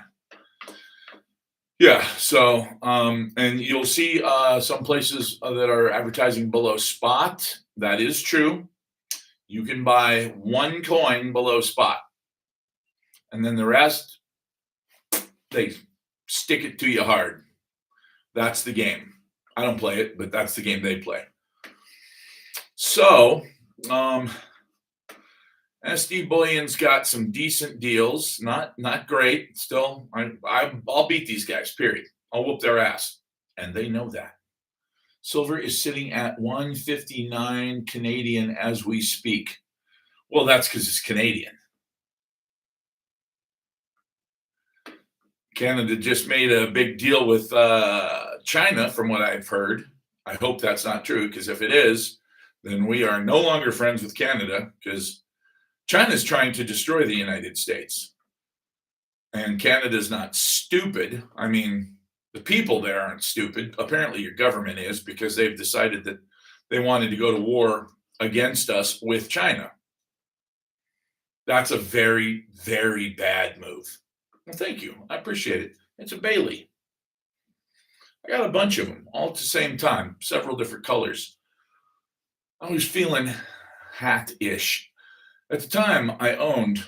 Yeah. So, and you'll see some places that are advertising below spot. That is true. You can buy one coin below spot, and then the rest, they stick it to you hard. That's the game. I don't play it, but that's the game they play. So, SD Bullion's got some decent deals. Not great. Still, I'll beat these guys. Period. I'll whoop their ass, and they know that. Silver is sitting at 159 Canadian as we speak. Well, that's because it's Canadian. Canada just made a big deal with China, from what I've heard. I hope that's not true, because if it is, then we are no longer friends with Canada, because China's trying to destroy the United States. And Canada's not stupid. I mean, the people there aren't stupid. Apparently your government is, because they've decided that they wanted to go to war against us with China. That's a very, very bad move. Well, thank you. I appreciate it. It's a Bailey. I got a bunch of them all at the same time, several different colors. I was feeling hat-ish. At the time, I owned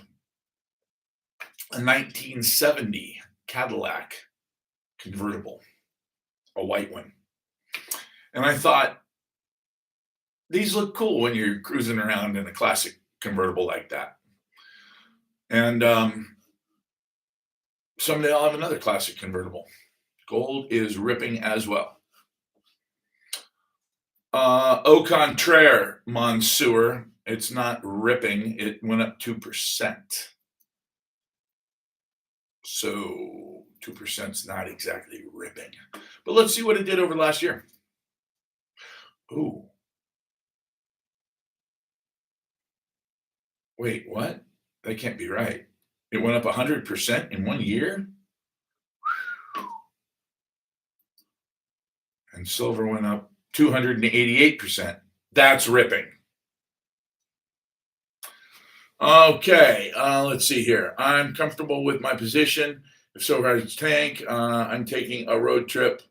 a 1970 Cadillac convertible, a white one. And I thought, these look cool when you're cruising around in a classic convertible like that. And someday I'll have another classic convertible. Gold is ripping as well. Au contraire, Monsieur, it's not ripping. It went up 2%. So 2% is not exactly ripping. But let's see what it did over last year. Ooh. Wait, what? That can't be right. It went up 100% in 1 year? And silver went up 288%. That's ripping. Okay, let's see here. I'm comfortable with my position. If silver has tank, I'm taking a road trip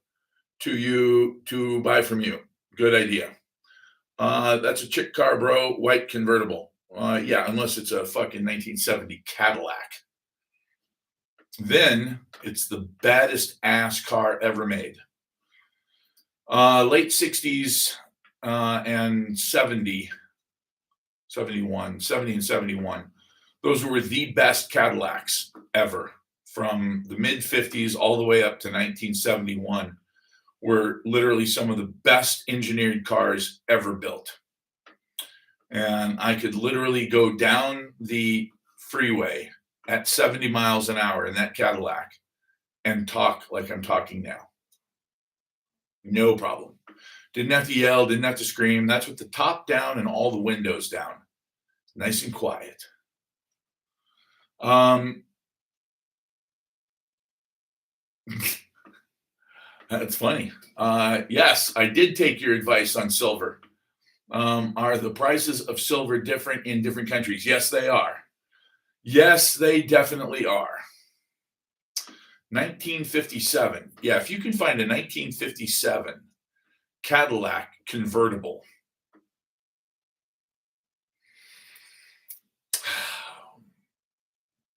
to you to buy from you. Good idea. That's a chick car, bro. White convertible. Yeah, unless it's a fucking 1970 Cadillac. Then it's the baddest ass car ever made. Late 60s and 70 and 71. Those were the best Cadillacs ever. From the mid 50s all the way up to 1971 were literally some of the best engineered cars ever built. And I could literally go down the freeway at 70 miles an hour in that Cadillac and talk like I'm talking now. No problem. Didn't have to yell, didn't have to scream. That's with the top down and all the windows down. Nice and quiet. That's funny. Yes, I did take your advice on silver. Are the prices of silver different in different countries? Yes, they are. Yes, they definitely are. 1957. Yeah, if you can find a 1957 Cadillac convertible,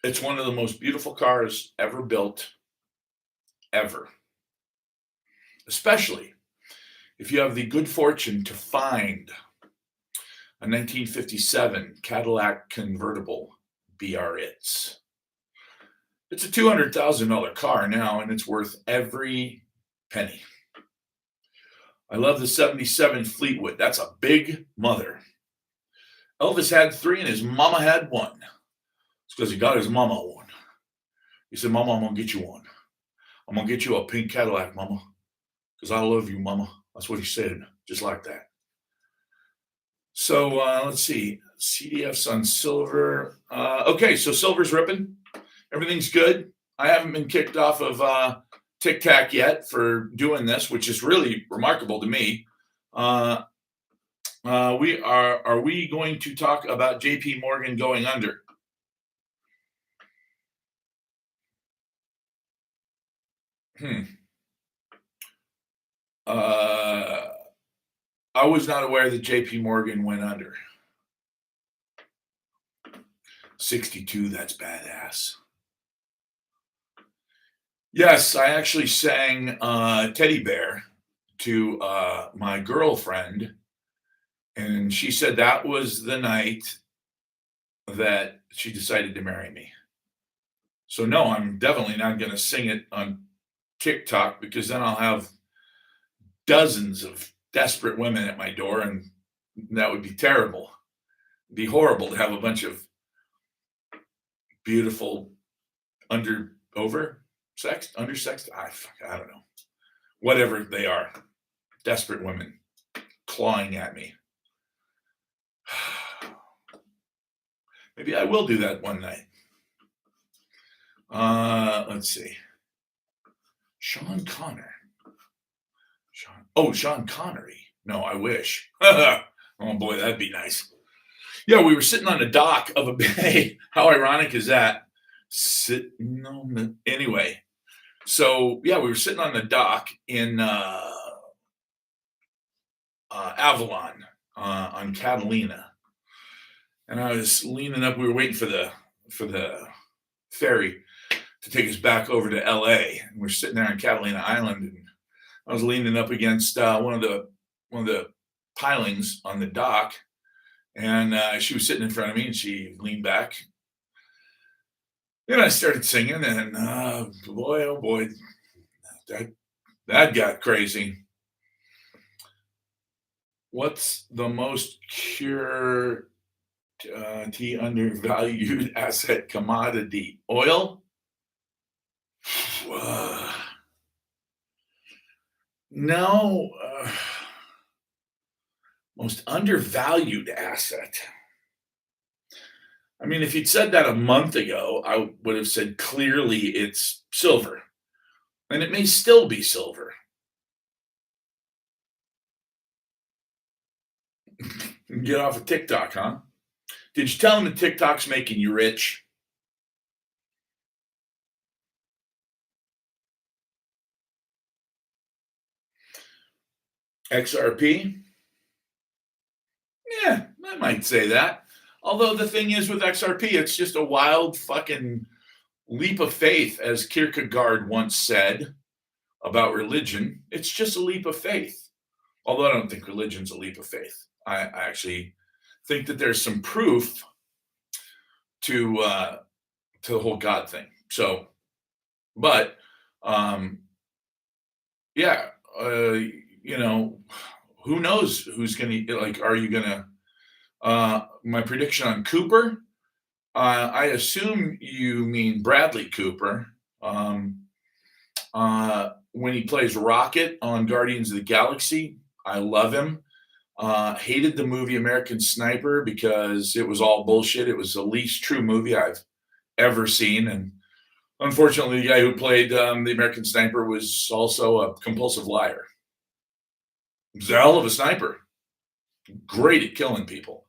it's one of the most beautiful cars ever built, ever. Especially if you have the good fortune to find a 1957 Cadillac convertible Biarritz. It's a $200,000 car now, and it's worth every penny. I love the 77 Fleetwood. That's a big mother. Elvis had 3 and his mama had 1. It's because he got his mama one. He said, Mama, I'm going to get you one. I'm going to get you a pink Cadillac, Mama, because I love you, Mama. That's what he said, just like that. So let's see. CDF's on silver. Okay, so silver's ripping. Everything's good. I haven't been kicked off of Tic Tac yet for doing this, which is really remarkable to me. Are we going to talk about JP Morgan going under? I was not aware that JP Morgan went under. 62, that's badass. Yes, I actually sang Teddy Bear to my girlfriend, and she said that was the night that she decided to marry me. So no, I'm definitely not going to sing it on TikTok, because then I'll have dozens of desperate women at my door, and that would be terrible. It'd be horrible to have a bunch of beautiful undersexed, I don't know, whatever they are, desperate women clawing at me. Maybe I will do that one night. Let's see. Sean Connery. No, I wish. Oh boy, that'd be nice. Yeah, we were sitting on the dock of a bay. How ironic is that? Anyway, so yeah, we were sitting on the dock in Avalon on Catalina, and I was leaning up. We were waiting for the ferry to take us back over to LA. And we're sitting there on Catalina Island, and I was leaning up against one of the pilings on the dock, and she was sitting in front of me, and she leaned back. Then I started singing, and boy, oh boy, that got crazy. What's the most undervalued asset commodity? Oil? No. Most undervalued asset. I mean, if you'd said that a month ago, I would have said clearly it's silver. And it may still be silver. Get off of TikTok, huh? Did you tell him that TikTok's making you rich? XRP? Yeah, I might say that. Although the thing is with XRP, it's just a wild fucking leap of faith, as Kierkegaard once said about religion. It's just a leap of faith. Although I don't think religion's a leap of faith. I actually think that there's some proof to the whole God thing. So, but yeah, you know, who knows who's going to, like, are you going to, my prediction on Cooper, I assume you mean Bradley Cooper, when he plays Rocket on Guardians of the Galaxy. I love him. Hated the movie American Sniper because it was all bullshit. It was the least true movie I've ever seen. And unfortunately, the guy who played the American Sniper was also a compulsive liar. He was a hell of a sniper. Great at killing people.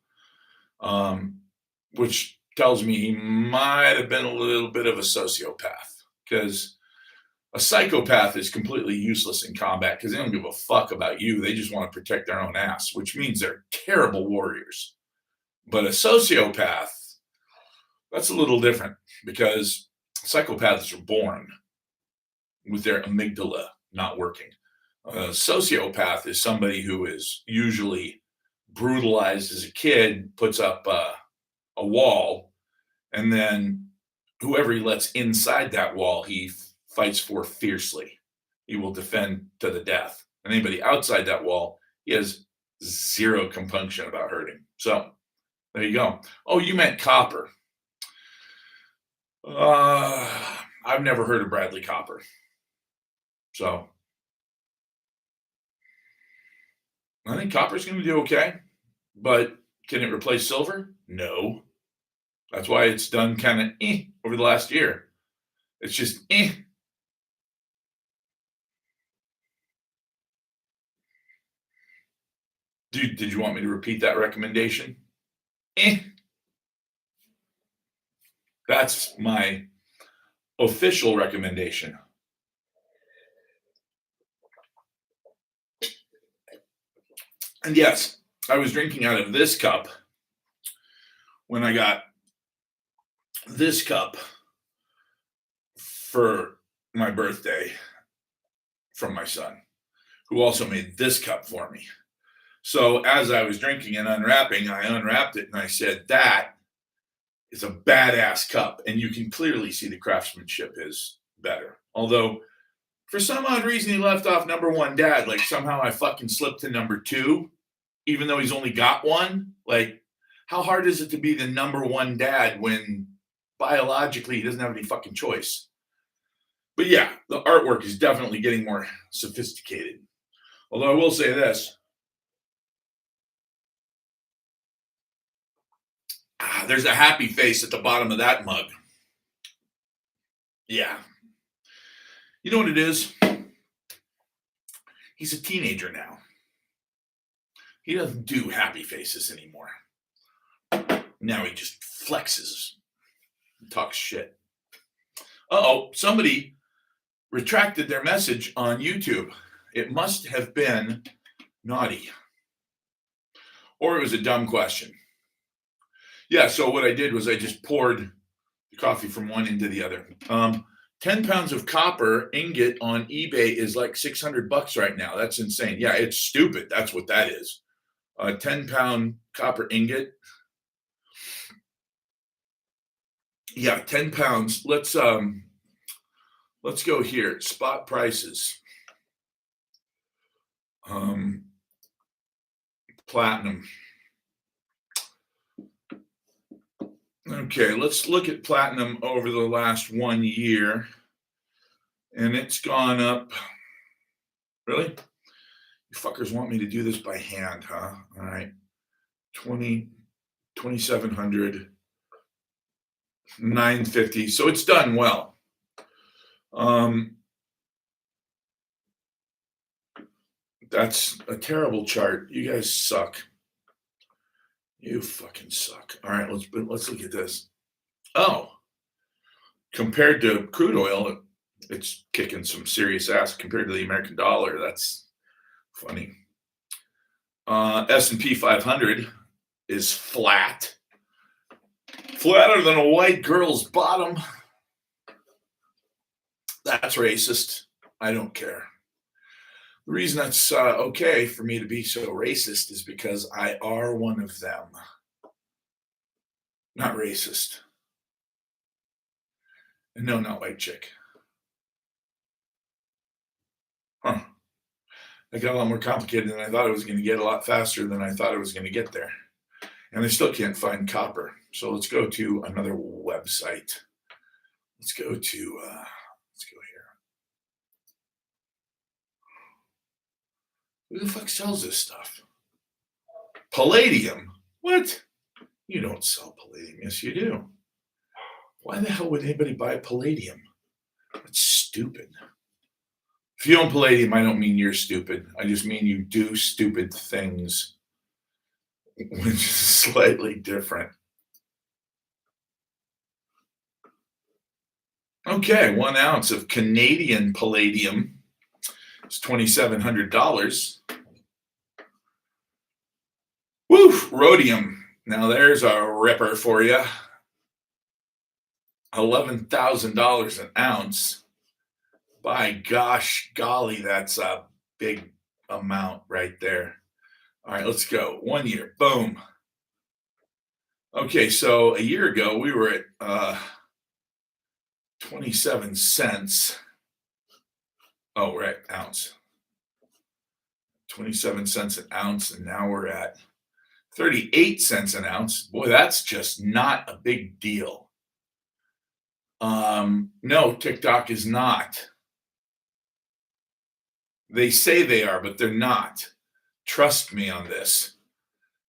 Which tells me he might have been a little bit of a sociopath, because a psychopath is completely useless in combat because they don't give a fuck about you. They just want to protect their own ass, which means they're terrible warriors. But a sociopath, that's a little different, because psychopaths are born with their amygdala not working. A sociopath is somebody who is usually brutalized as a kid puts up a wall, and then whoever he lets inside that wall, he fights for fiercely. He will defend to the death. And anybody outside that wall, he has zero compunction about hurting. So there you go. Oh, you meant Copper. I've never heard of Bradley Copper. So I think copper's going to do okay, but can it replace silver? No. That's why it's done kind of over the last year. It's just Dude, did you want me to repeat that recommendation? That's my official recommendation. And yes, I was drinking out of this cup when I got this cup for my birthday from my son, who also made this cup for me. So as I was drinking and unwrapping, I unwrapped it and I said, that is a badass cup. And you can clearly see the craftsmanship is better. Although for some odd reason, he left off number one dad. Like somehow I fucking slipped to number two, even though he's only got one. Like, how hard is it to be the number one dad when biologically he doesn't have any fucking choice? But yeah, the artwork is definitely getting more sophisticated. Although I will say this. There's a happy face at the bottom of that mug. Yeah. You know what it is? He's a teenager now. He doesn't do happy faces anymore. Now he just flexes and talks shit. Uh-oh, somebody retracted their message on YouTube. It must have been naughty. Or it was a dumb question. Yeah, so what I did was I just poured the coffee from one into the other. 10 pounds of copper ingot on eBay is like $600 right now. That's insane. Yeah, it's stupid. That's what that is. A 10-pound copper ingot. Yeah, 10 pounds. Let's go here. Spot prices. Platinum. Okay, let's look at platinum over the last 1 year. And it's gone up. Really? You fuckers want me to do this by hand, huh? All right. 2,700, 950. So it's done well. That's a terrible chart. You guys suck. You fucking suck. All right, let's look at this. Oh, compared to crude oil, it's kicking some serious ass. Compared to the American dollar, that's funny. S&P 500 is flat, flatter than a white girl's bottom. That's racist. I don't care. The reason that's okay for me to be so racist is because I are one of them. Not racist. And no, not white chick. Huh. It got a lot more complicated than I thought it was going to get, a lot faster than I thought it was going to get there. And I still can't find copper. So let's go to another website. Let's go here. Who the fuck sells this stuff? Palladium? What? You don't sell palladium. Yes, you do. Why the hell would anybody buy palladium? That's stupid. If you own palladium, I don't mean you're stupid. I just mean you do stupid things, which is slightly different. Okay, 1 ounce of Canadian palladium is $2,700. Woo, rhodium. Now there's a ripper for you. $11,000 an ounce. By gosh, golly, that's a big amount right there. All right, let's go. 1 year. Boom. Okay, so a year ago we were at 27 cents. Oh, we're at ounce. 27 cents an ounce, and now we're at 38 cents an ounce. Boy, that's just not a big deal. No, TikTok is not. They say they are, but they're not. Trust me on this.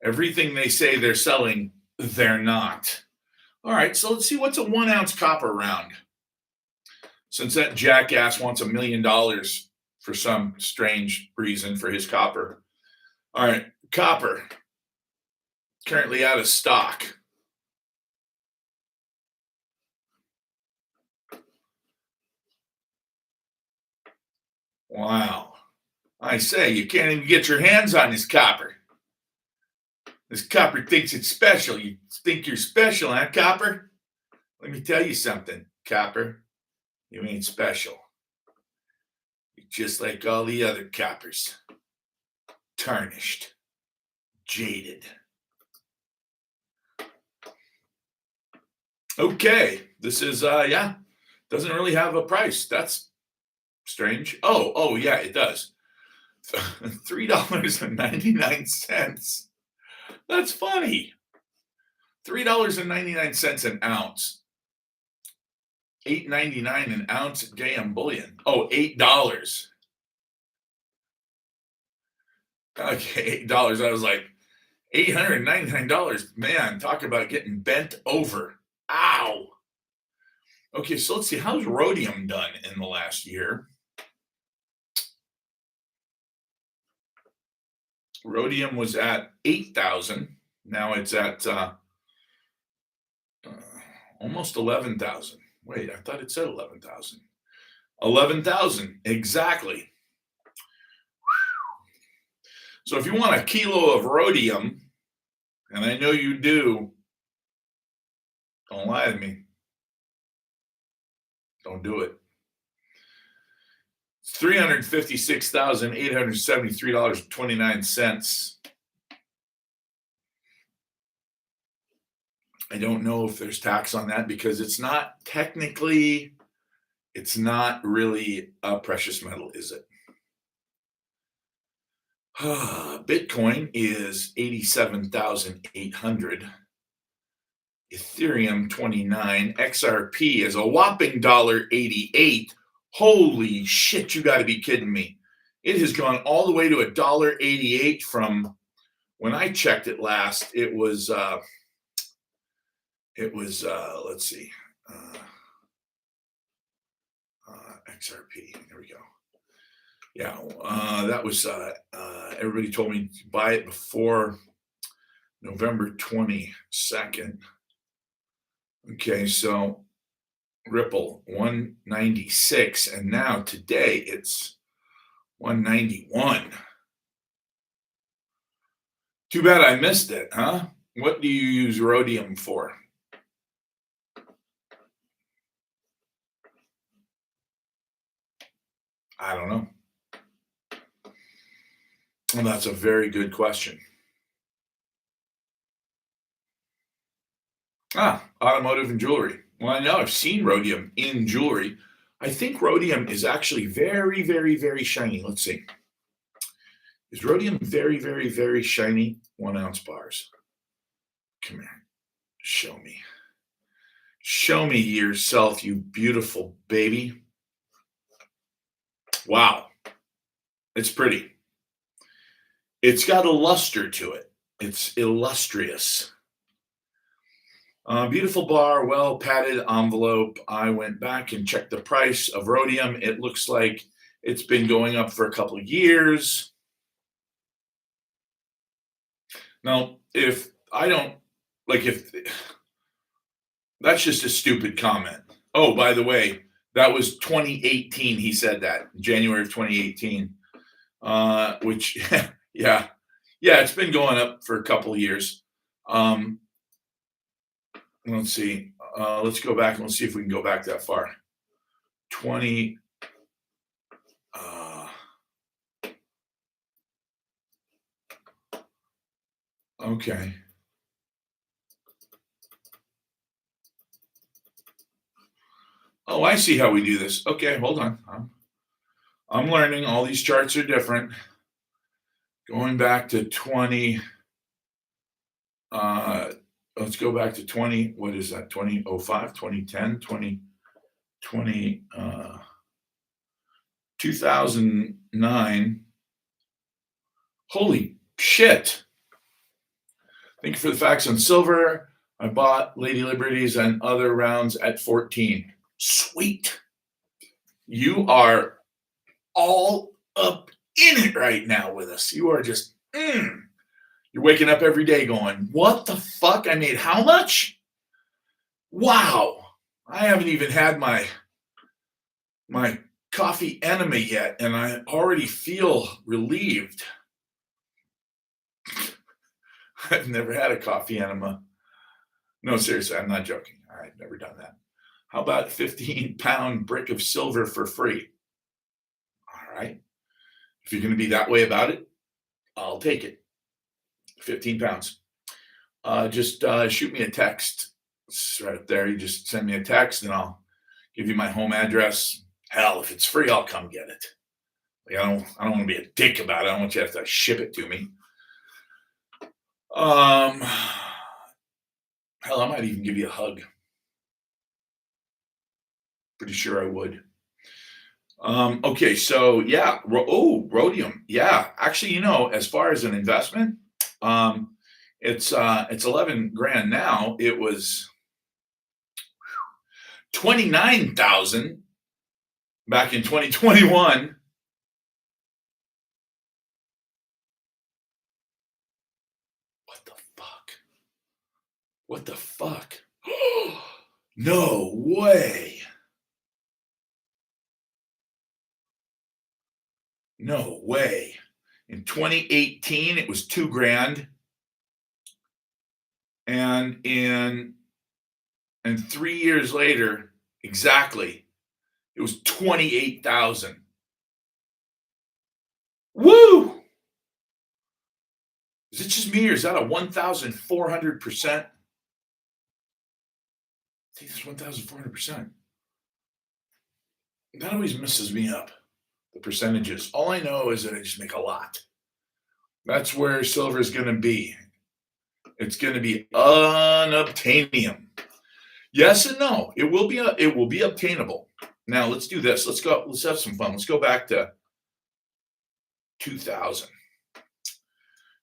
Everything they say they're selling, they're not. All right, so let's see what's a 1 ounce copper round. Since that jackass wants $1 million for some strange reason for his copper. All right, copper, currently out of stock. Wow. I say, you can't even get your hands on this copper. This copper thinks it's special. You think you're special, huh, copper? Let me tell you something, copper. You ain't special. You're just like all the other coppers. Tarnished. Jaded. Okay. This is, doesn't really have a price. That's strange. Oh, yeah, it does. $3.99. That's funny. $3.99 an ounce. $8.99 an ounce of damn bullion. Oh, $8. Okay, $8. I was like, $899. Man, talk about getting bent over. Ow. Okay, so let's see. How's rhodium done in the last year? Rhodium was at 8,000. Now it's at almost 11,000. Wait, I thought it said 11,000. 11,000, exactly. So if you want a kilo of rhodium, and I know you do, don't lie to me. Don't do it. It's $356,873.29. I don't know if there's tax on that because it's not really a precious metal, is it? Bitcoin is 87,800. Ethereum 29. XRP is a whopping $1.88. Holy shit, you got to be kidding me. It has gone all the way to $1.88 from when I checked it last. It was let's see. XRP. There we go. Yeah, that was everybody told me to buy it before November 22nd. Okay, so Ripple 196, and now today it's 191. Too bad I missed it, huh? What do you use rhodium for? I don't know. Well, that's a very good question. Automotive and jewelry. Well, I know I've seen rhodium in jewelry. I think rhodium is actually very, very, very shiny. Let's see. Is rhodium very, very, very shiny? 1 ounce bars. Come here. Show me. Show me yourself, you beautiful baby. Wow. It's pretty. It's got a luster to it. It's illustrious. Beautiful bar, well padded envelope. I went back and checked the price of rhodium. It looks like it's been going up for a couple of years. Now, if that's just a stupid comment. Oh, by the way, that was 2018. He said that January of 2018, which, yeah, it's been going up for a couple of years. Let's see. Let's go back and let's see if we can go back that far. 20. Okay. Oh, I see how we do this. Okay, hold on. I'm learning. All these charts are different. Going back to 20, uh, let's go back to 20, what is that? 2005, 2010, 2020, 2009. Holy shit. Thank you for the facts on silver. I bought Lady Liberties and other rounds at 14. Sweet. You are all up in it right now with us. You are just, you're waking up every day going, what the fuck? I made how much? Wow. I haven't even had my coffee enema yet, and I already feel relieved. I've never had a coffee enema. No, seriously, I'm not joking. I've never done that. How about 15-pound brick of silver for free? All right. If you're going to be that way about it, I'll take it. 15 pounds. Just shoot me a text. It's right there. You just send me a text and I'll give you my home address. Hell, if it's free, I'll come get it. Like, I don't want to be a dick about it. I don't want you to have to ship it to me. Hell, I might even give you a hug. Pretty sure I would. Okay, so yeah. Rhodium. Yeah, actually, as far as an investment, it's 11 grand now. It was 29,000 back in 2021. What the fuck? No way. No way. In 2018, it was 2 grand. And 3 years later, exactly, it was 28,000. Woo! Is it just me or is that a 1,400%? I think it's 1,400%. That always messes me up, the percentages. All I know is that I just make a lot. That's where silver is going to be. It's going to be unobtainium. Yes and no. It will be obtainable. Now let's do this. Let's go. Let's have some fun. Let's go back to 2000.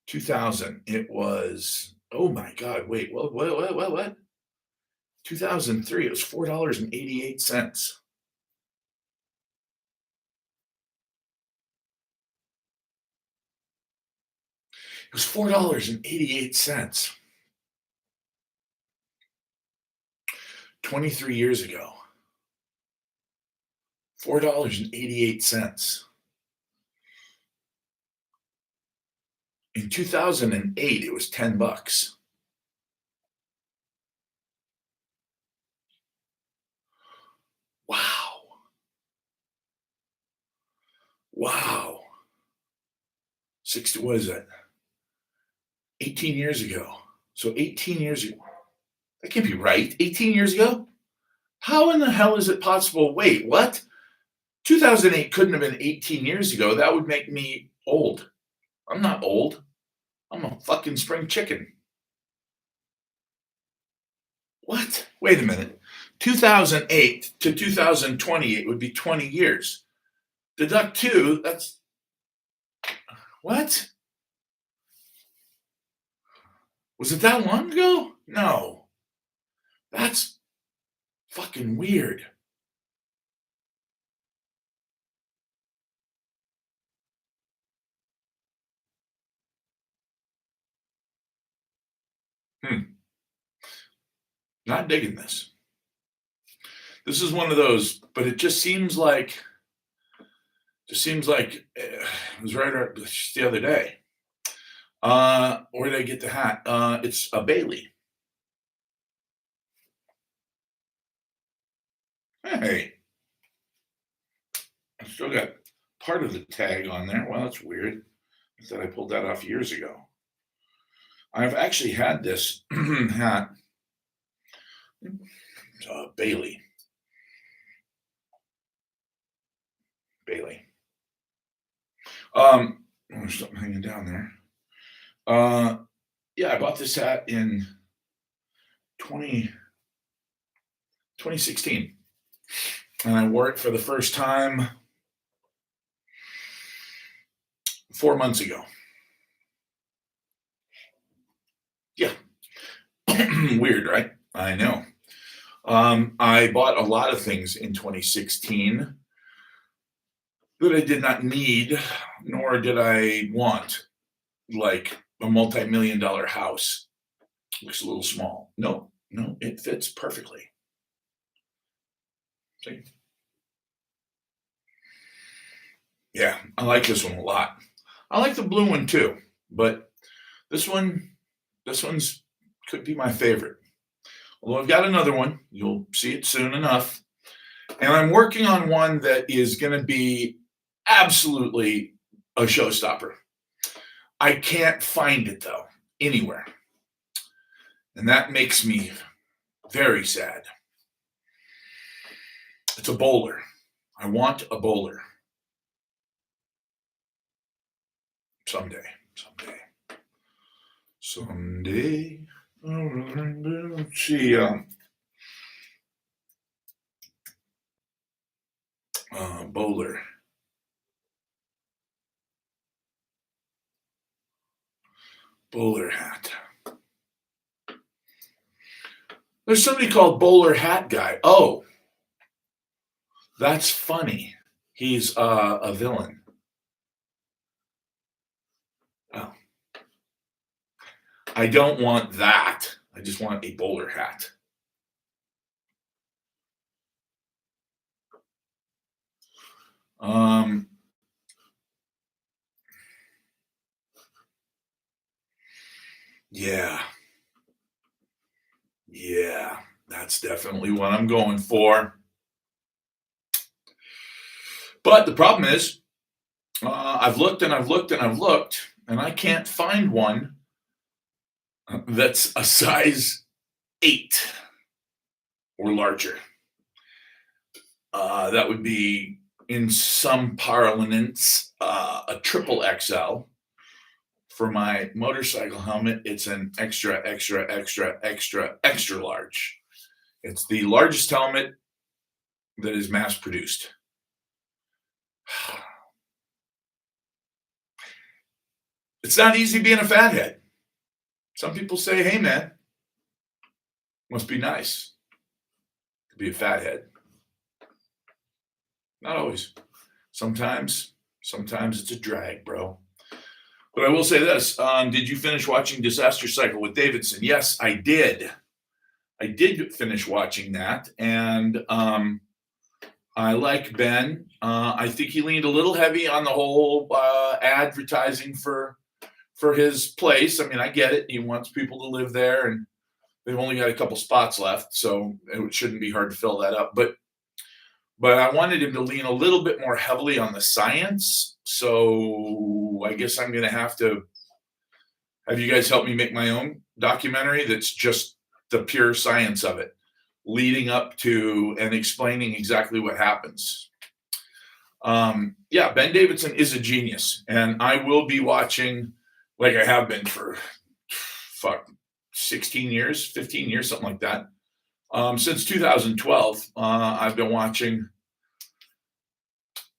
2000. It was. Oh my God! Wait. What? 2003. It was $4.88. It was $4.88. 23 years ago. $4.88. In 2008, it was $10. Wow. 60, what is that? 18 years ago. So 18 years ago. That can't be right. 18 years ago? How in the hell is it possible? Wait, what? 2008 couldn't have been 18 years ago. That would make me old. I'm not old. I'm a fucking spring chicken. What? Wait a minute. 2008 to 2028 would be 20 years. Deduct 2, that's what? Was it that long ago? No. That's fucking weird. Not digging this. This is one of those, but it just seems like it was right just the other day. Where did I get the hat? It's a Bailey. Hey, I still got part of the tag on there. Well, that's weird. I thought I pulled that off years ago. I've actually had this hat, Bailey. Bailey. There's something hanging down there. Yeah, I bought this hat in 20, 2016, and I wore it for the first time 4 months ago. Yeah. Weird, right? I know. I bought a lot of things in 2016 that I did not need, nor did I want, like a multi-million dollar house. Looks a little small. No, no, it fits perfectly. See? Yeah, I like this one a lot. I like the blue one too, but this one, this one's could be my favorite. Although I've got another one, you'll see it soon enough. And I'm working on one that is going to be absolutely a showstopper. I can't find it though, anywhere. And that makes me very sad. It's a bowler. I want a bowler. Someday, someday, someday. Let's see. Bowler. Bowler hat. There's somebody called Bowler Hat Guy. Oh, that's funny. He's a villain. Oh, I don't want that. I just want a bowler hat. Um, yeah, yeah, that's definitely what I'm going for. But the problem is, I've looked and I've looked and I've looked, and I can't find one that's a size 8 or larger. That would be, in some parlance, a triple XL. For my motorcycle helmet, it's an extra, extra, extra, extra, extra large. It's the largest helmet that is mass produced. It's not easy being a fathead. Some people say, hey, man, must be nice to be a fathead. Not always. Sometimes it's a drag, bro. But I will say this: did you finish watching Disaster Cycle with Davidson? Yes, I did. I did finish watching that, and I like Ben. I think he leaned a little heavy on the whole advertising for his place. I mean, I get it. He wants people to live there, and they've only got a couple spots left, so it shouldn't be hard to fill that up. But I wanted him to lean a little bit more heavily on the science. So I guess I'm going to have you guys help me make my own documentary that's just the pure science of it, leading up to and explaining exactly what happens. Yeah, Ben Davidson is a genius, and I will be watching, like I have been for 16 years, 15 years, something like that. Since 2012, I've been watching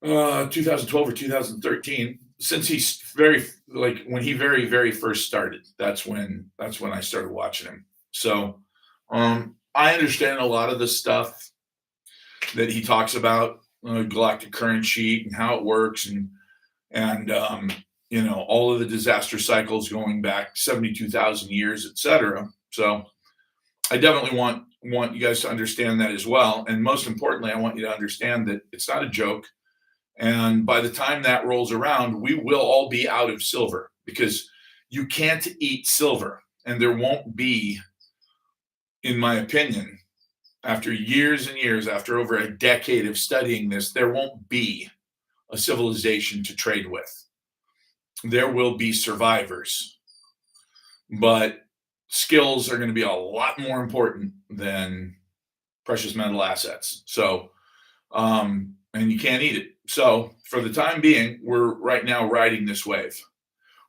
2012 or 2013. Since he's when he very, very first started, that's when I started watching him. So I understand a lot of the stuff that he talks about, galactic current sheet and how it works, and all of the disaster cycles going back 72,000 years, etc. So I definitely want you guys to understand that as well. And most importantly, I want you to understand that it's not a joke. And by the time that rolls around, we will all be out of silver, because you can't eat silver. And there won't be, in my opinion, after years and years, after over a decade of studying this, there won't be a civilization to trade with. There will be survivors. but skills are going to be a lot more important than precious metal assets. So, and you can't eat it. So for the time being, we're right now riding this wave.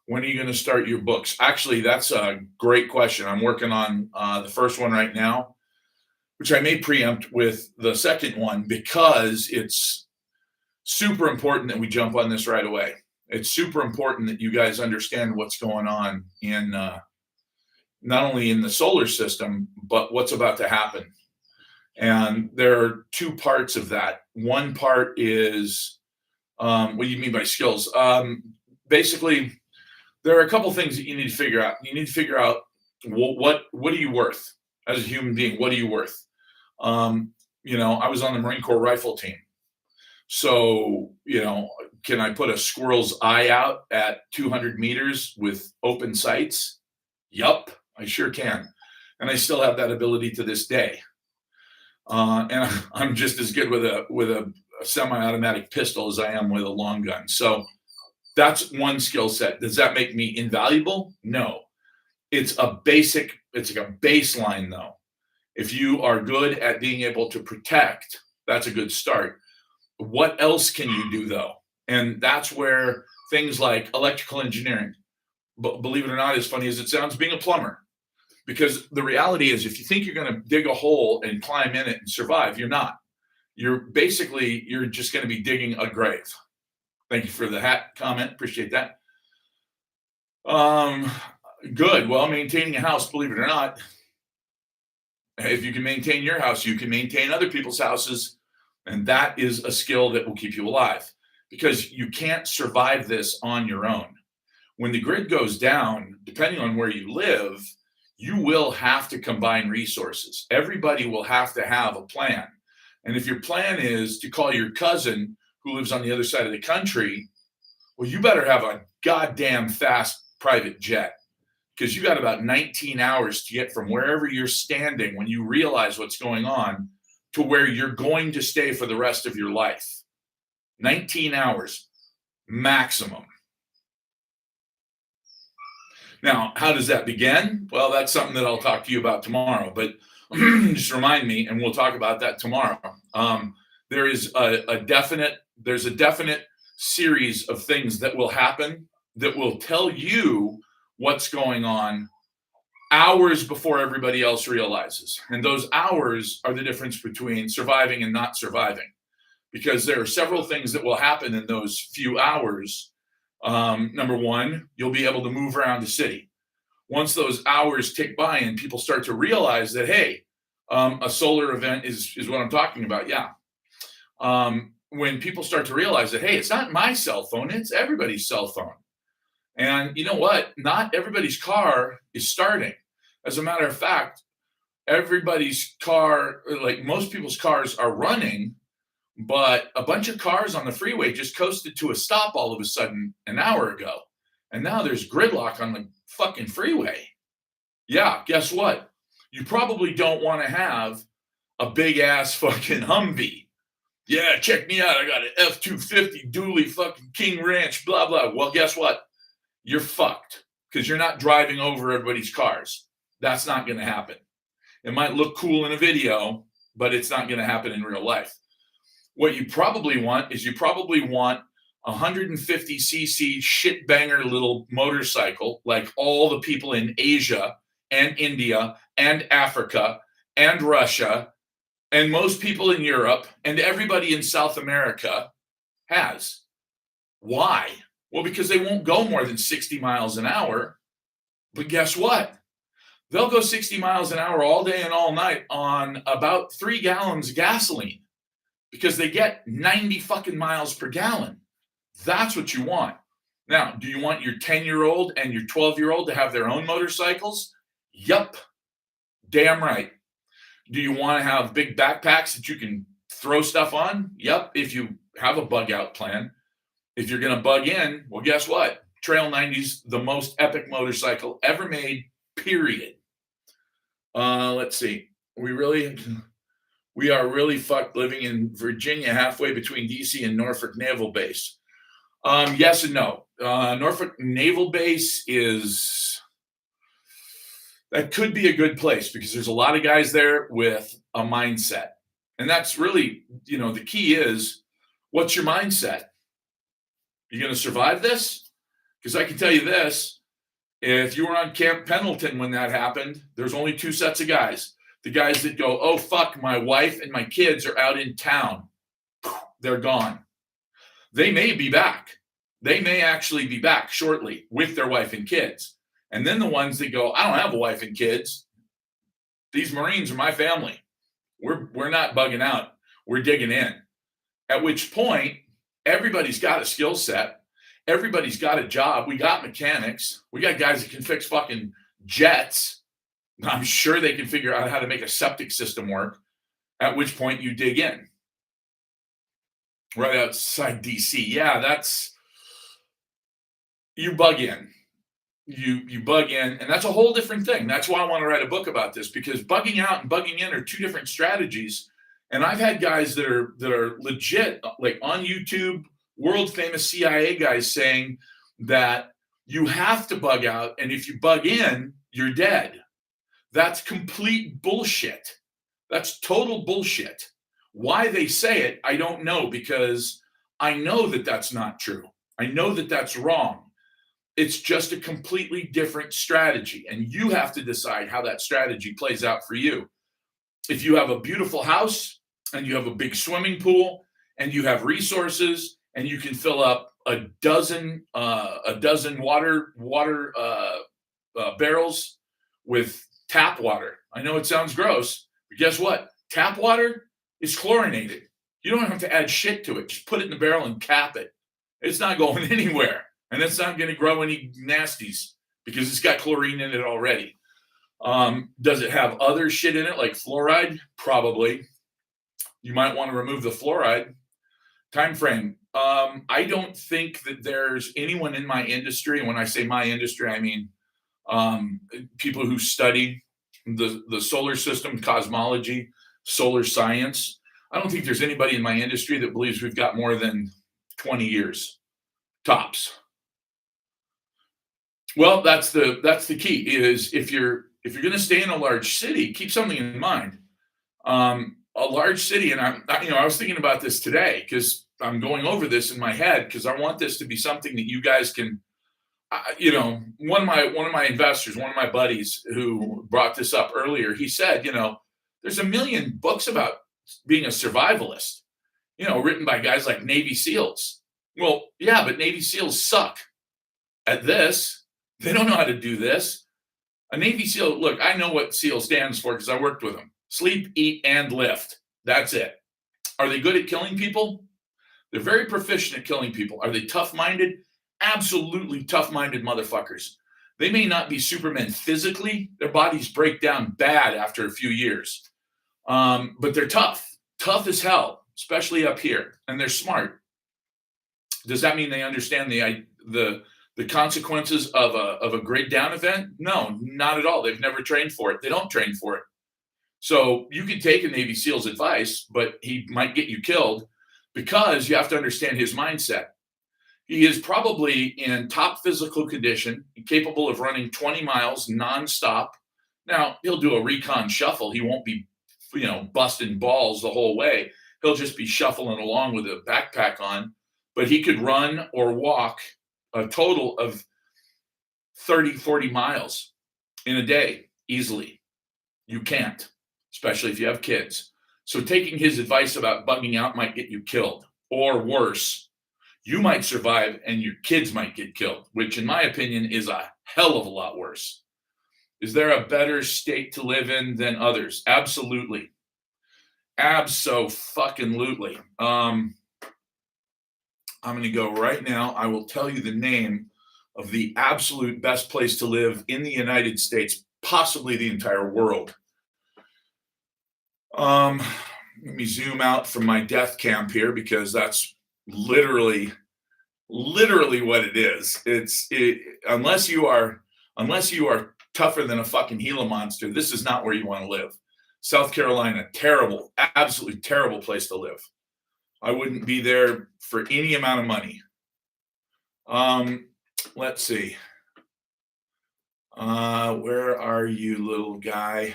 When are you going to start your books? Actually, that's a great question. I'm working on the first one right now, which I may preempt with the second one because it's super important that we jump on this right away. It's super important that you guys understand what's going on in not only in the solar system, but what's about to happen. And there are two parts of that. One part is what do you mean by skills? Basically, there are a couple things that you need to figure out. You need to figure out what are you worth as a human being? What are you worth? I was on the Marine Corps rifle team. So, can I put a squirrel's eye out at 200 meters with open sights? Yup, I sure can. And I still have that ability to this day. And I'm just as good with a semi-automatic pistol as I am with a long gun. So that's one skill set. Does that make me invaluable? No. It's like a baseline though. If you are good at being able to protect, that's a good start. What else can you do though? And that's where things like electrical engineering, believe it or not, as funny as it sounds, being a plumber. Because the reality is, if you think you're going to dig a hole and climb in it and survive, you're not. You're just going to be digging a grave. Thank you for the hat comment. Appreciate that. Good. Well, maintaining a house, believe it or not, if you can maintain your house, you can maintain other people's houses. And that is a skill that will keep you alive because you can't survive this on your own. When the grid goes down, depending on where you live, you will have to combine resources. Everybody will have to have a plan. And if your plan is to call your cousin who lives on the other side of the country, well, you better have a goddamn fast private jet because you got about 19 hours to get from wherever you're standing when you realize what's going on to where you're going to stay for the rest of your life. 19 hours maximum. Now, how does that begin? Well, that's something that I'll talk to you about tomorrow, but just remind me and we'll talk about that tomorrow. There's a definite series of things that will happen that will tell you what's going on hours before everybody else realizes. And those hours are the difference between surviving and not surviving, because there are several things that will happen in those few hours. Number one, you'll be able to move around the city. Once those hours tick by and people start to realize that, hey, a solar event is what I'm talking about. Yeah. When people start to realize that, hey, it's not my cell phone, it's everybody's cell phone. And you know what? Not everybody's car is starting. As a matter of fact, everybody's car, like most people's cars are running, but a bunch of cars on the freeway just coasted to a stop all of a sudden an hour ago. And now there's gridlock on the fucking freeway. Yeah, guess what? You probably don't want to have a big ass fucking Humvee. Yeah, check me out. I got an F-250 dually fucking King Ranch, blah, blah. Well, guess what? You're fucked because you're not driving over everybody's cars. That's not going to happen. It might look cool in a video, but it's not going to happen in real life. What you probably want is 150cc shit banger little motorcycle like all the people in Asia and India and Africa and Russia and most people in Europe and everybody in South America has. Why? Well, because they won't go more than 60 miles an hour. But guess what? They'll go 60 miles an hour all day and all night on about 3 gallons of gasoline because they get 90 fucking miles per gallon. That's what you want. Now, do you want your 10-year-old and your 12-year-old to have their own motorcycles? Yup. Damn right. Do you want to have big backpacks that you can throw stuff on? Yup, if you have a bug out plan. If you're going to bug in, well, guess what? Trail 90's the most epic motorcycle ever made, period. Let's see. We are really fucked living in Virginia, halfway between DC and Norfolk Naval Base. Yes and no. Norfolk Naval Base is that could be a good place because there's a lot of guys there with a mindset. And that's really, the key is, what's your mindset? You going to survive this? Because I can tell you this, if you were on Camp Pendleton when that happened, there's only two sets of guys. The guys that go, oh, fuck, my wife and my kids are out in town. They're gone. They may be back. They may actually be back shortly with their wife and kids. And then the ones that go, I don't have a wife and kids. These Marines are my family. We're not bugging out. We're digging in. At which point, everybody's got a skill set. Everybody's got a job. We got mechanics. We got guys that can fix fucking jets. I'm sure they can figure out how to make a septic system work. At which point you dig in. Right outside DC. Yeah, you bug in. You bug in, and that's a whole different thing. That's why I want to write a book about this, because bugging out and bugging in are two different strategies. And I've had guys that are legit, like on YouTube, world famous CIA guys saying that you have to bug out, and if you bug in, you're dead. That's complete bullshit. That's total bullshit. Why they say it, I don't know, because I know that that's not true. I know that that's wrong. It's just a completely different strategy, and you have to decide how that strategy plays out for you. If you have a beautiful house and you have a big swimming pool and you have resources and you can fill up a dozen water barrels with tap water. I know it sounds gross, but guess what? Tap water is chlorinated. You don't have to add shit to it. Just put it in the barrel and cap it. It's not going anywhere. And it's not going to grow any nasties because it's got chlorine in it already. Does it have other shit in it like fluoride? Probably. You might want to remove the fluoride. Time frame. I don't think that there's anyone in my industry, and when I say my industry, I mean people who study the solar system, cosmology, solar science. I don't think there's anybody in my industry that believes we've got more than 20 years, tops. Well, that's the key. Is if you're going to stay in a large city, keep something in mind. A large city, and I was thinking about this today because I'm going over this in my head because I want this to be something that you guys can. One of my investors, one of my buddies who brought this up earlier, he said, there's a million books about being a survivalist, written by guys like Navy SEALs. Well, yeah, but Navy SEALs suck at this. They don't know how to do this. A Navy SEAL, look, I know what SEAL stands for because I worked with them. Sleep, eat, and lift. That's it. Are they good at killing people? They're very proficient at killing people. Are they tough-minded? Absolutely tough-minded motherfuckers. They may not be Supermen physically. Their bodies break down bad after a few years. But they're tough. Tough as hell, especially up here. And they're smart. Does that mean they understand the consequences of a grade down event? No, not at all. They've never trained for it. They don't train for it. So you can take a Navy SEAL's advice, but he might get you killed because you have to understand his mindset. He is probably in top physical condition, capable of running 20 miles nonstop. Now, he'll do a recon shuffle. He won't be, busting balls the whole way. He'll just be shuffling along with a backpack on, but he could run or walk a total of 30, 40 miles in a day easily. You can't, especially if you have kids. So taking his advice about bugging out might get you killed, or worse, you might survive and your kids might get killed, which in my opinion is a hell of a lot worse. Is there a better state to live in than others? Absolutely. Abso-fucking-lutely. I'm going to go right now. I will tell you the name of the absolute best place to live in the United States, possibly the entire world. Let me zoom out from my death camp here because that's literally what it is. Unless you are tougher than a fucking Gila monster, this is not where you want to live. South Carolina, terrible, absolutely terrible place to live. I wouldn't be there for any amount of money. Let's see. Where are you, little guy?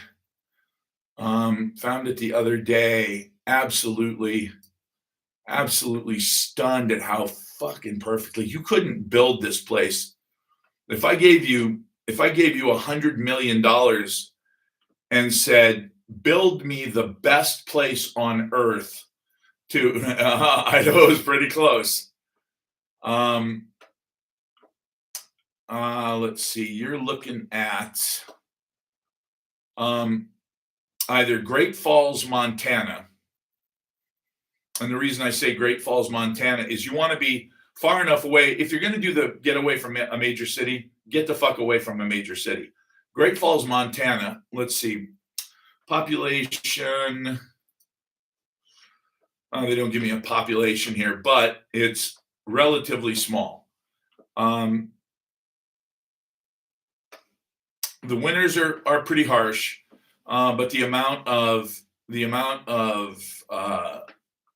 Found it the other day. Absolutely stunned at how fucking perfectly you couldn't build this place. If I gave you $100 million and said, build me the best place on earth to Idaho is pretty close. Um, let's see. You're looking at either Great Falls, Montana. And the reason I say Great Falls, Montana is you want to be far enough away. If you're going to do the get away from a major city, get the fuck away from a major city. Great Falls, Montana. Let's see. Population. They don't give me a population here, but it's relatively small. The winters are pretty harsh, but the amount of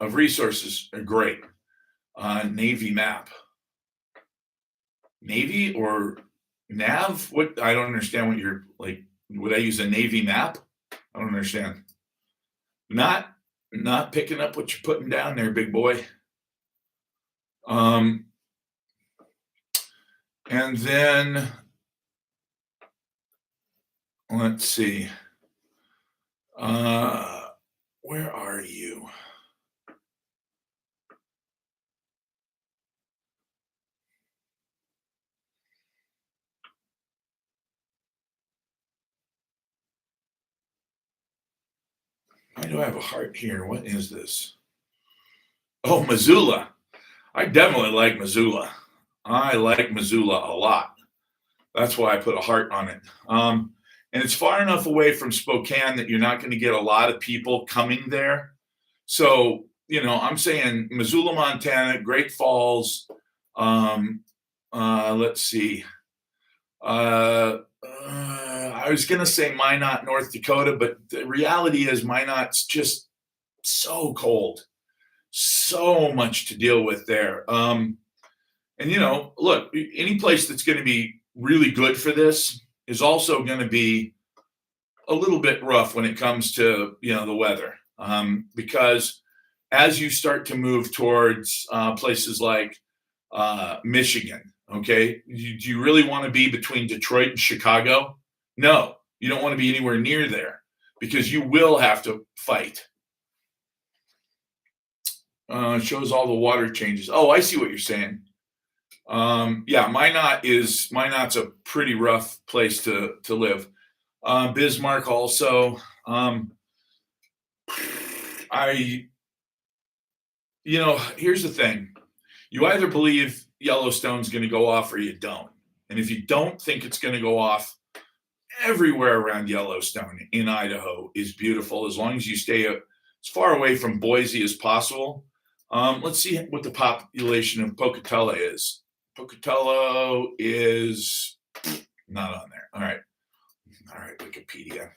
resources are great. Navy map. Navy or nav? What? I don't understand what you're like. Would I use a Navy map? I don't understand. Not picking up what you're putting down there, big boy. And then let's see. Where are you? Why do I have a heart here? What is this? Oh, Missoula. I definitely like Missoula. I like Missoula a lot. That's why I put a heart on it. And it's far enough away from Spokane that you're not going to get a lot of people coming there. So, I'm saying Missoula, Montana, Great Falls. Let's see. I was going to say Minot, North Dakota, but the reality is Minot's just so cold, so much to deal with there. And look, any place that's going to be really good for this is also going to be a little bit rough when it comes to the weather, because as you start to move towards places like Michigan, okay, do you really want to be between Detroit and Chicago? No, you don't want to be anywhere near there because you will have to fight. Shows all the water changes. Oh, I see what you're saying. Yeah, Minot's a pretty rough place to live. Bismarck also. Here's the thing. You either believe Yellowstone's going to go off or you don't. And if you don't think it's going to go off, everywhere around Yellowstone in Idaho is beautiful as long as you stay as far away from Boise as possible. Let's see what the population of Pocatello is. Pocatello is not on there. All right, Wikipedia.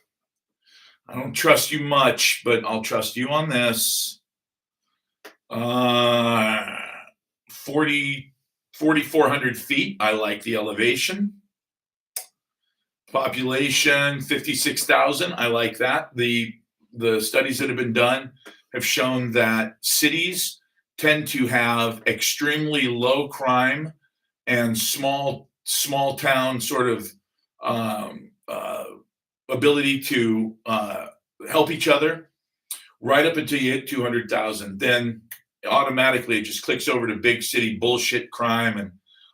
I don't trust you much, but I'll trust you on this. 4,400 feet. I like the elevation. Population 56,000. I like that. The studies that have been done have shown that cities tend to have extremely low crime and small town sort of ability to help each other right up until you hit 200,000. Then automatically it just clicks over to big city bullshit crime and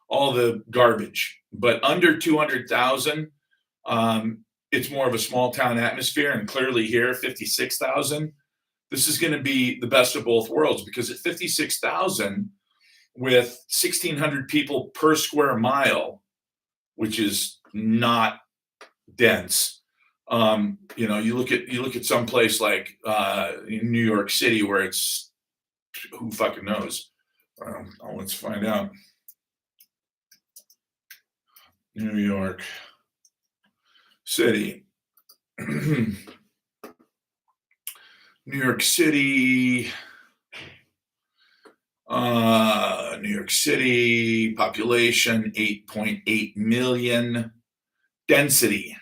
all the garbage. But under 200,000, it's more of a small town atmosphere. And clearly here, 56,000, this is going to be the best of both worlds, because at 56,000 with 1,600 people per square mile, which is not dense. You look at some place like in New York City where it's, who fucking knows? Let's find out. New York City. New York City. New York City population 8.8 million. Density,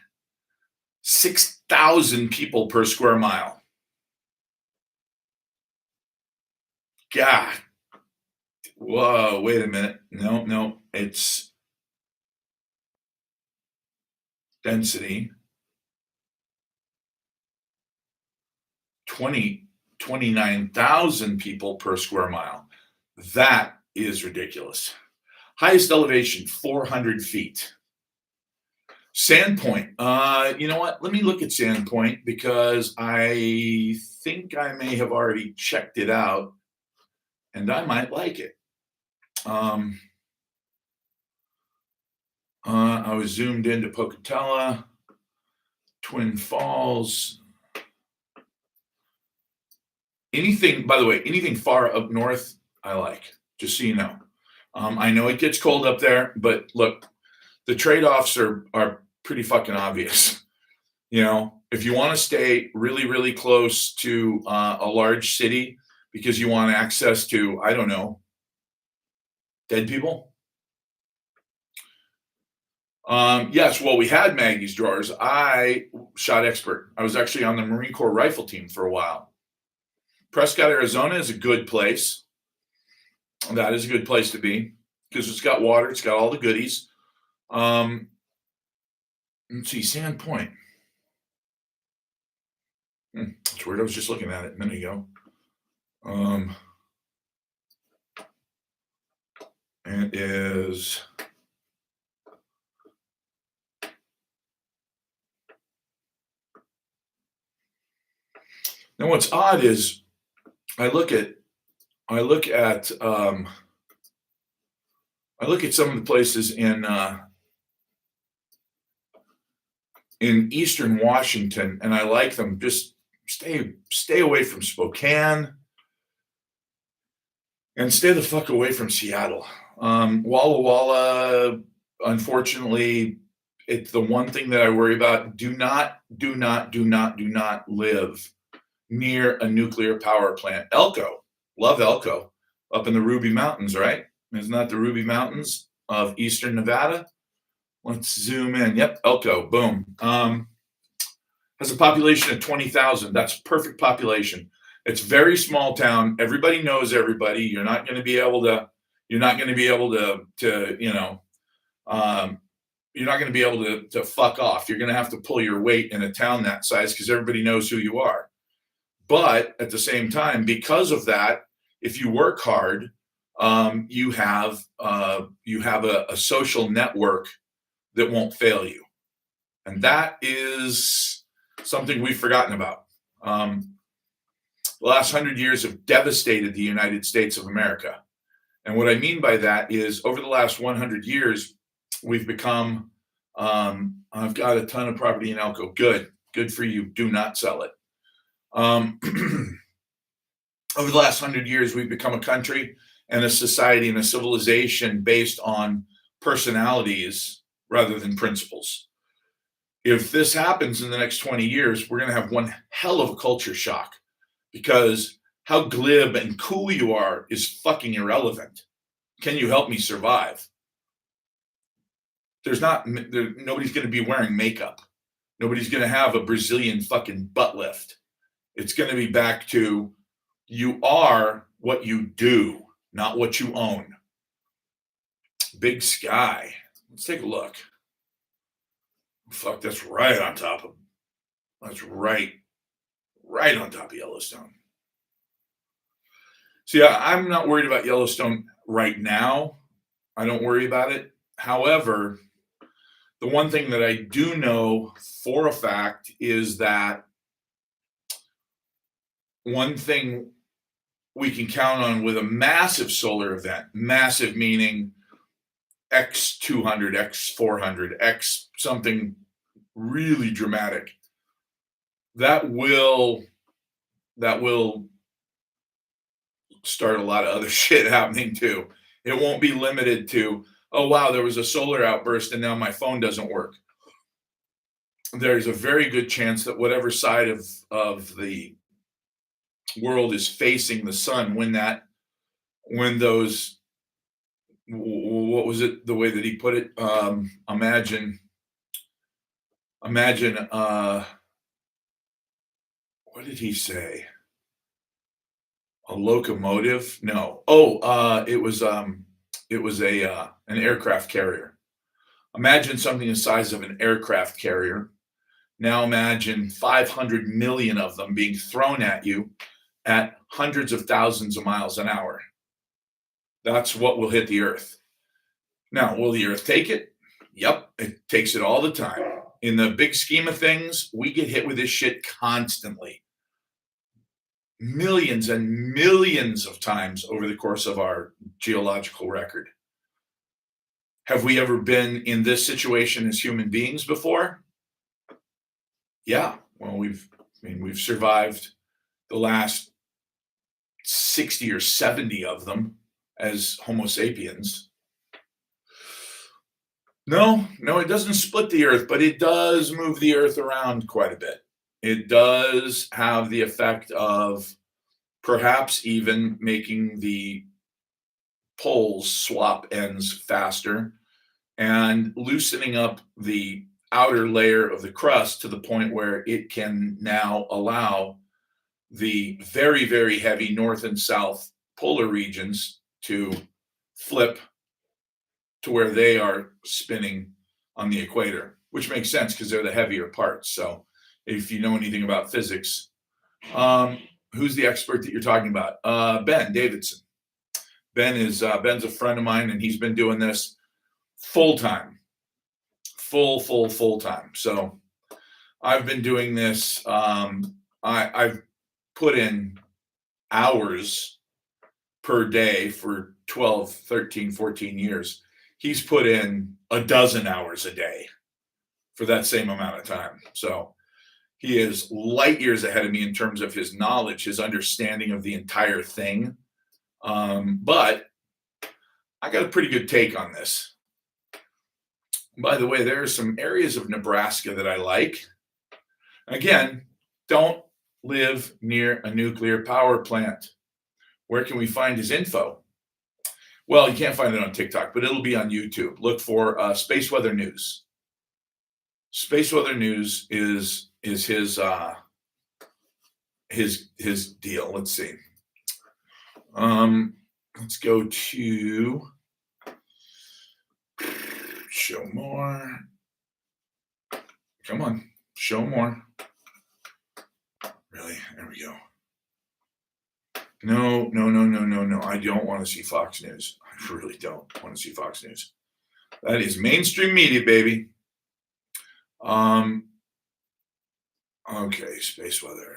6,000 people per square mile. God. Whoa, wait a minute. No, no, it's density 29,000 people per square mile. That is ridiculous. Highest elevation, 400 feet. Sandpoint. You know what? Let me look at Sandpoint because I think I may have already checked it out and I might like it. I was zoomed into Pocatello, Twin Falls. Anything, by the way, anything far up north, I like, just so you know. I know it gets cold up there, but look, the trade-offs are pretty fucking obvious. You know, if you want to stay really, really close to a large city because you want access to, I don't know, dead people. Yes, well, we had Maggie's drawers. I shot expert. I was actually on the Marine Corps rifle team for a while. Prescott, Arizona is a good place. That is a good place to be because it's got water, it's got all the goodies. Let's see, Sandpoint. It's weird. I was just looking at it a minute ago. It is. Now, what's odd is I look at some of the places in Eastern Washington, and I like them. Just stay away from Spokane and stay the fuck away from Seattle. Walla Walla, unfortunately, it's the one thing that I worry about. Do not live near a nuclear power plant. Elko, love Elko, up in the Ruby Mountains, right? Isn't that the Ruby Mountains of Eastern Nevada? Let's zoom in. Yep, Elko, boom. Has a population of 20,000. That's perfect population. It's very small town. Everybody knows everybody. You're not going to be able to, you know, you're not going to be able to fuck off. You're going to have to pull your weight in a town that size because everybody knows who you are. But at the same time, because of that, if you work hard, you have a social network that won't fail you, and that is something we've forgotten about. The last 100 years have devastated the United States of America, and what I mean by that is over the last 100 years, we've become. I've got a ton of property in Elko. Good for you. Do not sell it. Over the last 100 years, we've become a country and a society and a civilization based on personalities rather than principles. If this happens in the next 20 years, we're going to have one hell of a culture shock because how glib and cool you are is fucking irrelevant. Can you help me survive? Nobody's going to be wearing makeup. Nobody's going to have a Brazilian fucking butt lift. It's going to be back to you are what you do, not what you own. Big Sky. Let's take a look. Fuck, that's right on top of. That's right on top of Yellowstone. See, I'm not worried about Yellowstone right now. I don't worry about it. However, the one thing that I do know for a fact is that one thing we can count on with a massive solar event, massive meaning X 200, X 400, X something really dramatic, that will start a lot of other shit happening too. It won't be limited to, oh wow, there was a solar outburst and now my phone doesn't work. There's a very good chance that whatever side of the world is facing the sun when those, what was it, the way that he put it, imagine Imagine, what did he say? A locomotive? No. Oh, it was an aircraft carrier. Imagine something the size of an aircraft carrier. Now imagine 500 million of them being thrown at you at hundreds of thousands of miles an hour. That's what will hit the earth. Now, will the earth take it? Yep, it takes it all the time. In the big scheme of things, we get hit with this shit constantly. Millions and millions of times over the course of our geological record. Have we ever been in this situation as human beings before? Yeah. Well, we've survived the last 60 or 70 of them as Homo sapiens. No, it doesn't split the earth, but it does move the earth around quite a bit. It does have the effect of perhaps even making the poles swap ends faster and loosening up the outer layer of the crust to the point where it can now allow the very, very heavy north and south polar regions to flip to where they are spinning on the equator, which makes sense because they're the heavier parts. So if you know anything about physics, who's the expert that you're talking about? Ben Davidson. Ben's a friend of mine, and he's been doing this full time, full time. So I've been doing this. I've put in hours per day for 12, 13, 14 years. He's put in a dozen hours a day for that same amount of time. So he is light years ahead of me in terms of his knowledge, his understanding of the entire thing. But I got a pretty good take on this. By the way, there are some areas of Nebraska that I like. Again, don't live near a nuclear power plant. Where can we find his info? Well, you can't find it on TikTok, but it'll be on YouTube. Look for Space Weather News. Space Weather News is his deal. Let's see. Let's go to show more. Come on, show more. Really? There we go. No. I don't want to see Fox News. I really don't want to see Fox News. That is mainstream media, baby. Okay, space weather.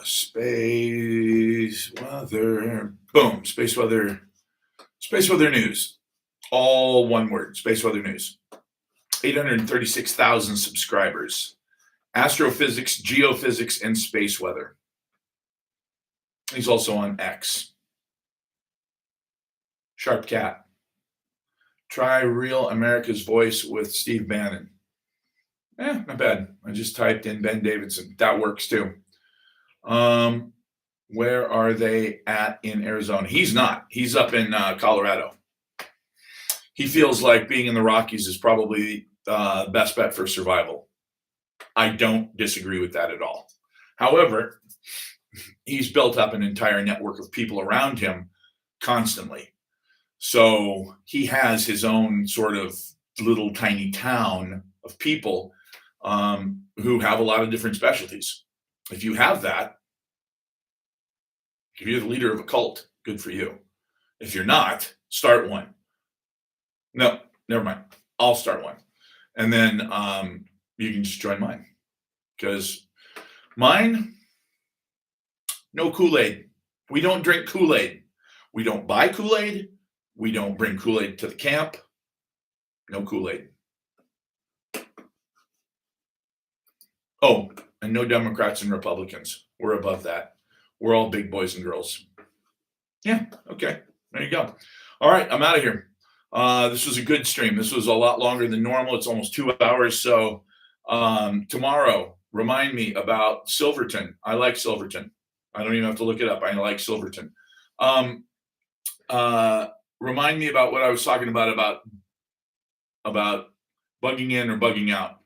Space weather. Boom. Space weather. Space weather news. All one word. Space weather news. 836,000 subscribers. Astrophysics, geophysics, and space weather. He's also on X. Sharp Cat. Try Real America's Voice with Steve Bannon. Not bad. I just typed in Ben Davidson. That works too. Where are they at in Arizona? He's not. He's up in Colorado. He feels like being in the Rockies is probably the best bet for survival. I don't disagree with that at all. However, he's built up an entire network of people around him constantly. So he has his own sort of little tiny town of people who have a lot of different specialties. If you have that, if you're the leader of a cult, good for you. If you're not, start one. No, never mind. I'll start one. And then you can just join mine. Because mine, no Kool-Aid. We don't drink Kool-Aid. We don't buy Kool-Aid. We don't bring Kool-Aid to the camp. No Kool-Aid. Oh, and no Democrats and Republicans. We're above that. We're all big boys and girls. Yeah, okay. There you go. All right, I'm out of here. This was a good stream. This was a lot longer than normal. It's almost 2 hours. So tomorrow, remind me about Silverton. I like Silverton. I don't even have to look it up. I like Silverton. remind me about what I was talking about bugging in or bugging out.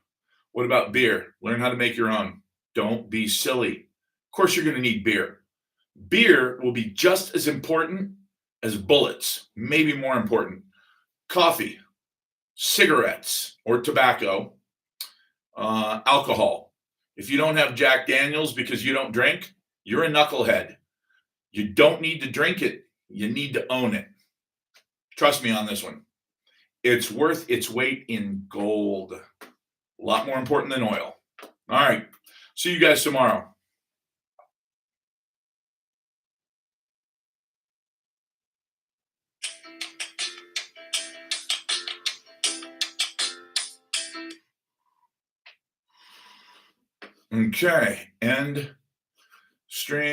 What about beer? Learn how to make your own. Don't be silly. Of course, you're going to need beer. Beer will be just as important as bullets, maybe more important. Coffee, cigarettes or tobacco, alcohol. If you don't have Jack Daniels because you don't drink, you're a knucklehead. You don't need to drink it. You need to own it. Trust me on this one. It's worth its weight in gold. A lot more important than oil. All right. See you guys tomorrow. Okay. End stream.